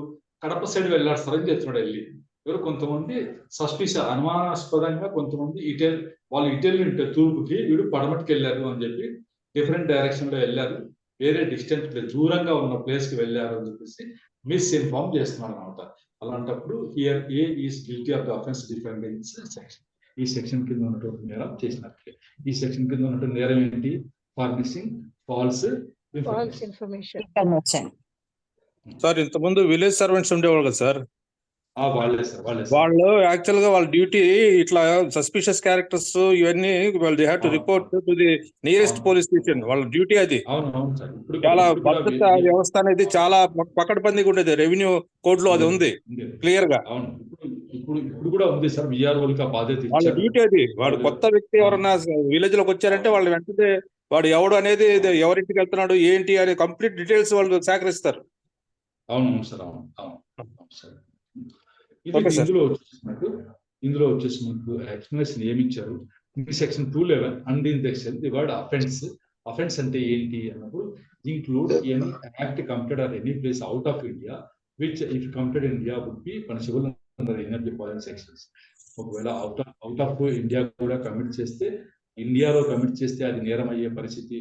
A: Kadapa side వెళ్ళారు సరని చెప్తున్నాడు. వెళ్ళి ఎవరు కొంతమంది సస్పిషియస్ అనుమానాస్పదంగా కొంతమంది వాళ్ళు ఇటెల్లి తూర్పుకి, వీడు పడమటికి వెళ్ళారు అని చెప్పి డిఫరెంట్ డైరెక్షన్ లో వెళ్ళారు, వేరే డిస్టెన్స్ దూరంగా ఉన్న ప్లేస్ కి వెళ్ళారు అని చెప్పేసి మిస్ఇన్ఫార్మ్ చేస్తున్నాడు అనమాట. అలాంటప్పుడు here A is guilty of the offence defined in section. ఈ సెక్షన్ కింద ఉన్నటువంటి నేరం చేసినట్లే. ఈ సెక్షన్ కింద ఉన్నటువంటి నేరం ఏంటి, ఫర్నిషింగ్ ఫాల్స్ ఇన్ఫర్మేషన్.
I: సార్ ఇంతకుముందు విలేజ్ సర్వెంట్స్ ఉండేవాళ్ళు కదా సార్,
A: వాళ్ళే సార్
I: వాళ్ళు యాక్చువల్ గా వాళ్ళ డ్యూటీ ఇట్లా సస్పిషియస్ క్యారెక్టర్స్ ఇవన్నీ వాళ్ళు they have to report to the nearest police station. వాళ్ళ డ్యూటీ అది.
A: అవును సార్.
I: చాలా భద్రత వ్యవస్థ అనేది చాలా పకడ్బందీగా ఉండేది. రెవెన్యూ కోడ్ లో అది ఉంది క్లియర్ గా.
A: అవును, ఇప్పుడు కూడా ఉంది సార్. విఆర్ఓలకి ఆ బాధ్యత
I: వాళ్ళ
A: ఇచ్చారు.
I: డ్యూటీ అది. వాడు కొత్త వ్యక్తి ఎవరన్నా విలేజ్ లోకి వచ్చారంటే వాళ్ళు వెంటనే వాడు ఎవడు అనేది, ఎవరింటికి వెళ్తున్నాడు ఏంటి అనే కంప్లీట్ డీటెయిల్స్ వాళ్ళు సేకరిస్తారు.
A: అవును సార్. అవును సార్.
I: Okay sir.
A: ఇందులో వచ్చేసి మీకు ఎక్స్ప్లెనేషన్ ఏమి ఇచ్చారు. Section 211 and in the word offence అంటే ఏంటి అన్నప్పుడు include any act committed or any place out of India which if committed in India would be punishable under any of the following sections. ఒకవేళ out of India కూడా commit చేస్తే, ఇండియాలో commit చేస్తే అది నేరం అయ్యే పరిస్థితి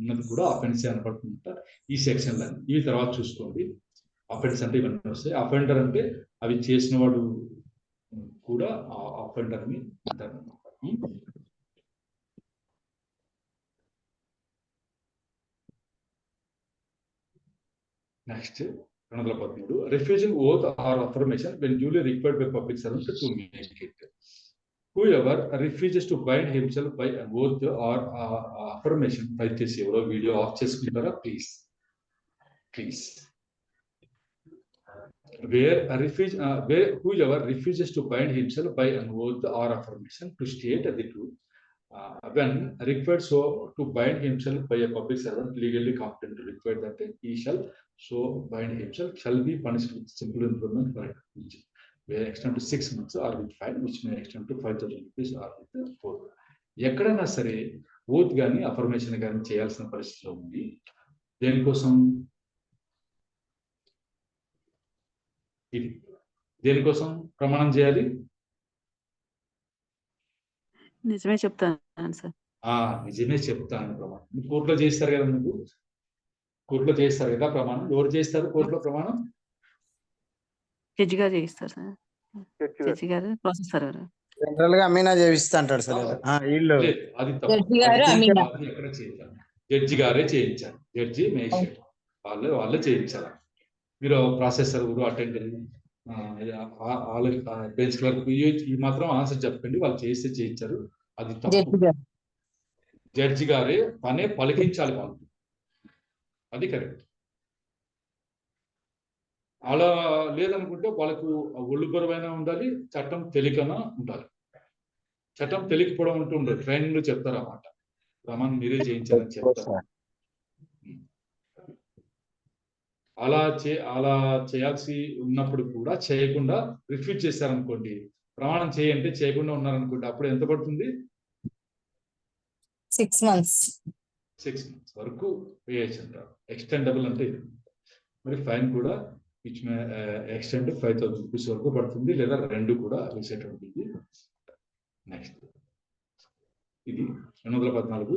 A: ఉన్నది కూడా అఫెన్స్ అనబడుతుంట ఈ సెక్షన్లు. ఇవి తర్వాత చూసుకోండి. అఫెన్స్ అంటే ఇవన్నీ వస్తాయి. అఫెండర్ అంటే అవి చేసిన వాడు కూడా అఫెండర్ అని అంటారు. Next 213 refusing oath or affirmation when duly required by public servant to make it. Whoever refuses to bind himself by an oath or affirmation, దయచేసి ఎవరో వీడియో ఆఫ్ చేసుకుంటారా please. Whoever refuses to bind himself by an oath or affirmation to state the truth when required so to bind himself by a public servant legally competent to require that he shall so bind himself shall be punished with simple imprisonment for which may extend to 6 months or with fine which may extend to 5,000 rupees or with 4. ఎక్కడైనా సరే oath కానీ affirmation కానీ చేయాల్సిన పరిస్థితిలో ఉంది. దేనికోసం? దేనికోసం ప్రమాణం చేయాలి?
G: నిజమే చెప్తాను సార్.
A: నిజమే చెప్తాను ప్రమాణం. కోర్టులో చేస్తారు కదా, నువ్వు కోర్టులో చేస్తారు కదా ప్రమాణం. ఎవరు చేస్తారు కోర్టులో ప్రమాణం?
G: జడ్జి గారు చేయిస్తారు సార్. జడ్జి గారు, ప్రాసెసర్ గారు.
C: జనరల్ గా అమీనా చేయిస్తా అంటారు సార్. వీళ్ళు
A: అది తప్పు. ఎక్కడ చేయించాలి? జడ్జి గారే చేయించాలి. జడ్జి మేజిస్ట్రేట్ వాళ్ళే చేయించాలి. మీరు ప్రాసెసర్ అటెండర్ బెంచ్ క్లర్క్ ఈ మాత్రం ఆన్సర్ చెప్పండి. వాళ్ళు చేస్తే చేయించారు, అది తప్పు. జడ్జి గారే పనే పలికించాలి వాళ్ళకి, అది కరెక్ట్. అలా లేదనుకుంటే వాళ్ళకు ఒళ్ళు బరువైనా ఉండాలి, చట్టం తెలియకనా ఉండాలి. చట్టం తెలియకపోవడం అంటూ ఉండదు. ట్రైనింగ్ చెప్తారు అన్నమాట, ప్రమాణం మీరే చేయించాలని చెప్తారు. అలా చేయాల్సి ఉన్నప్పుడు కూడా చేయకుండా రిఫ్యూజ్ చేశారనుకోండి, ప్రమాణం చేయంటే చేయకుండా ఉన్నారనుకోండి, అప్పుడు ఎంత పడుతుంది?
E: 6 months.
A: 6 months వరకు వేయచ్చు అంటారు. ఎక్స్టెండబుల్ అంటే ఇది. మరి ఫైన్ కూడా విచ్ మే ఎక్స్టెండ్ 5,000 రూపీస్ వరకు పడుతుంది, లేదా 2 కూడా వేసేటువంటిది. నెక్స్ట్ ఇది 214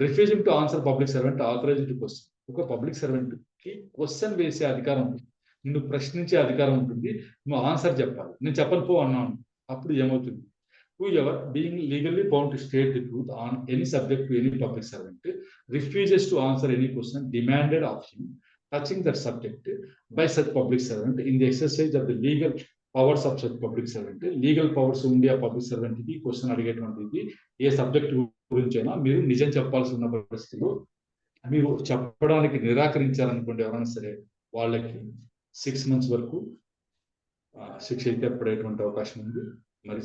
A: refusing to answer public servant authorised question. ఒక పబ్లిక్ సర్వెంట్ కి క్వశ్చన్ వేసే అధికారం ఉంటుంది, నిన్ను ప్రశ్నించే అధికారం ఉంటుంది, నువ్వు ఆన్సర్ చెప్పాలి. నేను చెప్పను పో అన్నాను, అప్పుడు ఏమవుతుంది? Whoever being legally bound to state the truth on any subject to any public servant refuses to answer any question demanded of him touching that subject by such public servant in the exercise of the legal powers of such public servant. Legal powers ఉండే public servant కి question అడిగేటువంటిది ఏ subject గురించైనా మీరు నిజం చెప్పాల్సి ఉన్న పరిస్థితిలో మీరు చెప్పడానికి నిరాకరించారనుకోండి ఎవరైనా సరే, వాళ్ళకి 6 months వరకు శిక్ష అయితే పడేటువంటి అవకాశం ఉంది. మరి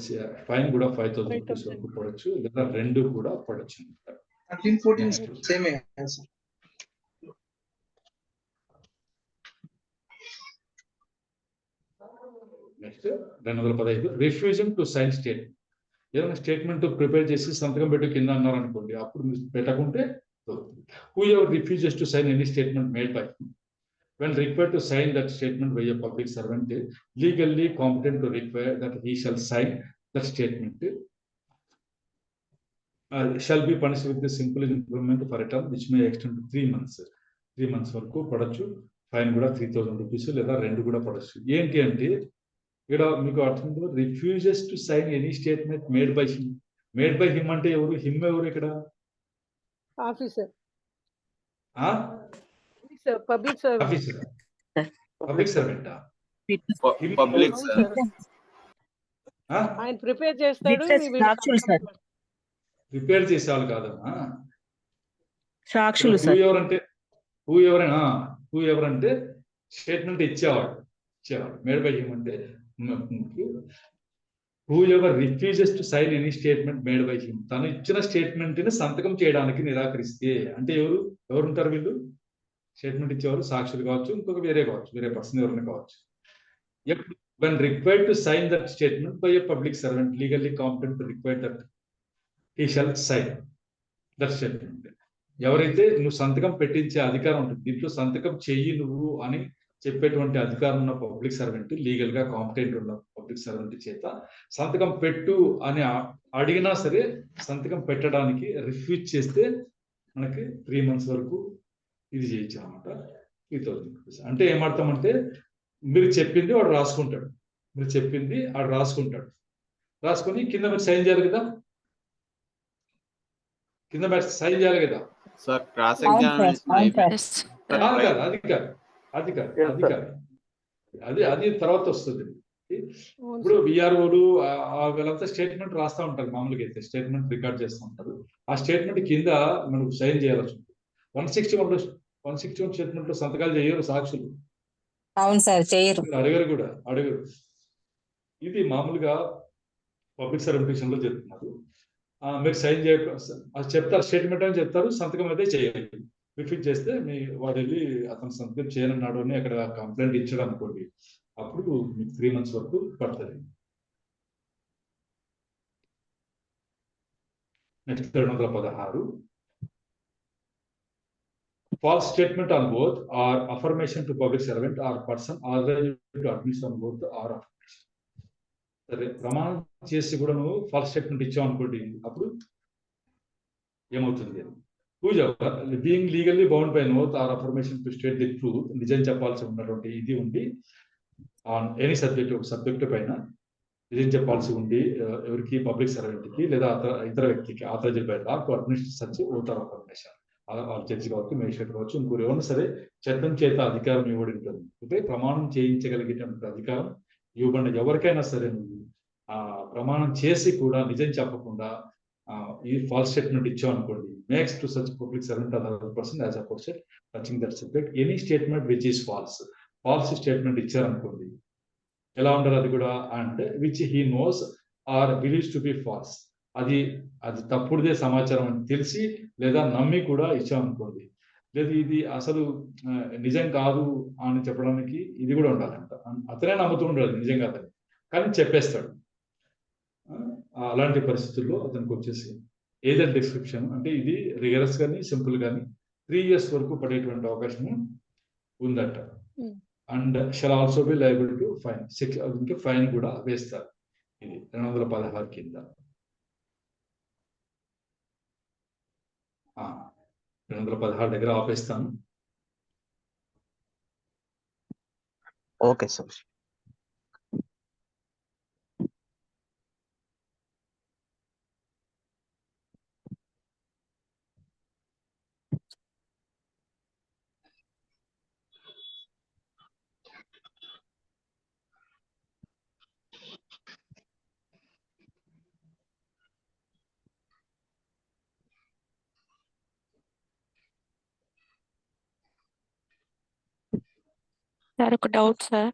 A: ఫైన్ కూడా 5,000 రూపీస్ వరకు పడవచ్చు, లేదా 2 కూడా పడవచ్చు.
F: 13-14 సేమే sir.
A: Next 215 refusing to sign statement. ఏదైనా స్టేట్మెంట్ ప్రిపేర్ చేసి సంతకం పెట్టు కింద అన్నారనుకోండి, అప్పుడు మీరు పెట్టకుంటే whoever refuses to sign any statement made by him when required to sign that statement by a public servant legally competent to require that he shall sign that statement shall be punished with the simple imprisonment for a term which may extend to 3 months. 3 months వరకు పడచ్చు. Fine కూడా 3,000 rupees లేదా 2 కూడా పడచ్చు. ఏంటి అంటే ఇక్కడ మీకు అర్థం, refuses to sign any statement made by him. Made by him అంటే ఎవరు? హిమ్ ఎవరు ఇక్కడ?
H: ఆఫీసర్,
A: పబ్లిక్ సర్వెంటా?
B: పబ్లిక్
F: అవును
B: సార్.
F: సార్. ఆయన ప్రిపేర్ చేస్తాడు. వీళ్ళు
E: సాక్షులు సార్.
A: ప్రిపేర్ చేసేవాళ్ళు కాదమ్మా.
G: సాక్షులు
A: హూ
G: సార్.
A: ఎవరంటే హూ ఎవరంటే స్టేట్మెంట్ ఇచ్చేవాడు మేడ్ బై హిమ్ అంటే whoever refuses to sign any statement made by him. తను ఇచ్చిన స్టేట్మెంట్ ని సంతకం చేయడానికి నిరాకరిస్తే అంటే ఎవరు ఉంటారు వీళ్ళు? స్టేట్మెంట్ ఇచ్చేవారు సాక్షులు కావచ్చు, ఇంకొక వేరే పర్సన్ ఎవరైనా కావచ్చు. when required to sign that statement by a public servant legally competent to require that he shall sign that statement. ఎవరైతే నువ్వు సంతకం పెట్టించే అధికారం ఉంటుంది, దీంట్లో సంతకం చెయ్యి నువ్వు అని చెప్పేటువంటి అధికారం ఉన్న పబ్లిక్ సర్వెంట్, లీగల్ గా కాంపిటెంట్ ఉన్న పబ్లిక్ సర్వెంట్ చేత సంతకం పెట్టు అని అడిగినా సరే సంతకం పెట్టడానికి రిఫ్యూజ్ చేస్తే మనకి 3 months వరకు ఇది చేయొచ్చు అనమాట. 3000 rupees. అంటే ఏమర్థమంటే మీరు చెప్పింది వాడు రాసుకుంటాడు, రాసుకొని కింద మీరు సైన్ చేయాలి కదా,
B: సార్ క్రాస్
E: అవును సార్,
B: ఎగ్జామినేషన్
E: అవును సార్.
B: అయిపోయింది.
A: అది తర్వాత వస్తుంది. ఇప్పుడు విఆర్ఓలు వీళ్ళంతా స్టేట్మెంట్ రాస్తా ఉంటారు. మామూలుగా అయితే స్టేట్మెంట్ రికార్డ్ చేస్తూ ఉంటారు. ఆ స్టేట్మెంట్ కింద మనకు సైన్ చేయాల్సి ఉంటుంది. 161 స్టేట్మెంట్ లో సంతకాలు చేయరు సాక్షులు.
E: అవును సార్, చేయరు.
A: అడగరు. ఇది మామూలుగా పబ్లిక్ సర్వెంటేషన్ లో చెప్తున్నారు. మీరు సైన్ చెప్తారు, స్టేట్మెంట్ అని చెప్తారు, సంతకం అయితే చేయాలి. రిఫ్యూజ్ చేస్తే వాడు వెళ్ళి అతను సంతకం చేయనన్నాడు అని అక్కడ కంప్లైంట్ ఇచ్చాడు అనుకోండి, అప్పుడు మీకు 3 months వరకు పడుతుంది. Next 216. False statement on both or affirmation to public servant or person authorized to administer on both or affirmation. సరే, ప్రమాణం చేసి కూడా నువ్వు ఫాల్స్ స్టేట్మెంట్ ఇచ్చావు అనుకోండి, అప్పుడు ఏమవుతుంది? Being legally bound by oath or affirmation to state the truth, నిజం చెప్పాల్సి ఉన్నటువంటి ఇది ఉండి ఆన్ ఎనీ సబ్జెక్ట్, ఒక సబ్జెక్టు పైన నిజం చెప్పాల్సి ఉండి ఎవరికి? పబ్లిక్ సర్వెంట్ కి లేదా ఇతర వ్యక్తికి authorised by law to administer such oath or affirmation. Judge కావచ్చు, మేజిస్ట్రేట్ కావచ్చు, ఇంకోరు ఎవరైనా సరే చట్టం చేత అధికారం ఇవ్వబడి ఉంటుంది. అంటే ప్రమాణం చేయించగలిగేటువంటి అధికారం ఇవ్వబడిన ఎవరికైనా సరే నువ్వు ప్రమాణం చేసి కూడా నిజం చెప్పకుండా ఈ ఫాల్స్ స్టేట్మెంట్ ఇచ్చావు అనుకోండి, makes to such public servant other person as opposite touching that subject any statement which is false statement ఇచ్చారనుకోండి, ఎలా ఉండాలి అది కూడా అంటే which he knows or believes to be false. అది తప్పుడుదే సమాచారం అని తెలిసి లేదా నమ్మి కూడా ఇచ్చామనుకోండి, లేదు ఇది అసలు నిజం కాదు అని చెప్పడానికి ఇది కూడా ఉండాలంట. అతనే నమ్ముతూ ఉండాలి నిజం కాదని, కానీ చెప్పేస్తాడు. అలాంటి పరిస్థితుల్లో అతనికి వచ్చేసి ఏదర్ డిస్క్రిప్షన్ అంటే ఇది రిగరస్ కానీ సింపుల్ కానీ 3 years వరకు పడేటువంటి అవకాశం ఉందట. And shall also be liable to fine, ఇంకా ఫైన్ కూడా వేస్తారు. ఇది 216 కింద. 216 దగ్గర ఆపేస్తాను.
C: Okay sir.
G: సార్ ఒక డౌట్ సార్.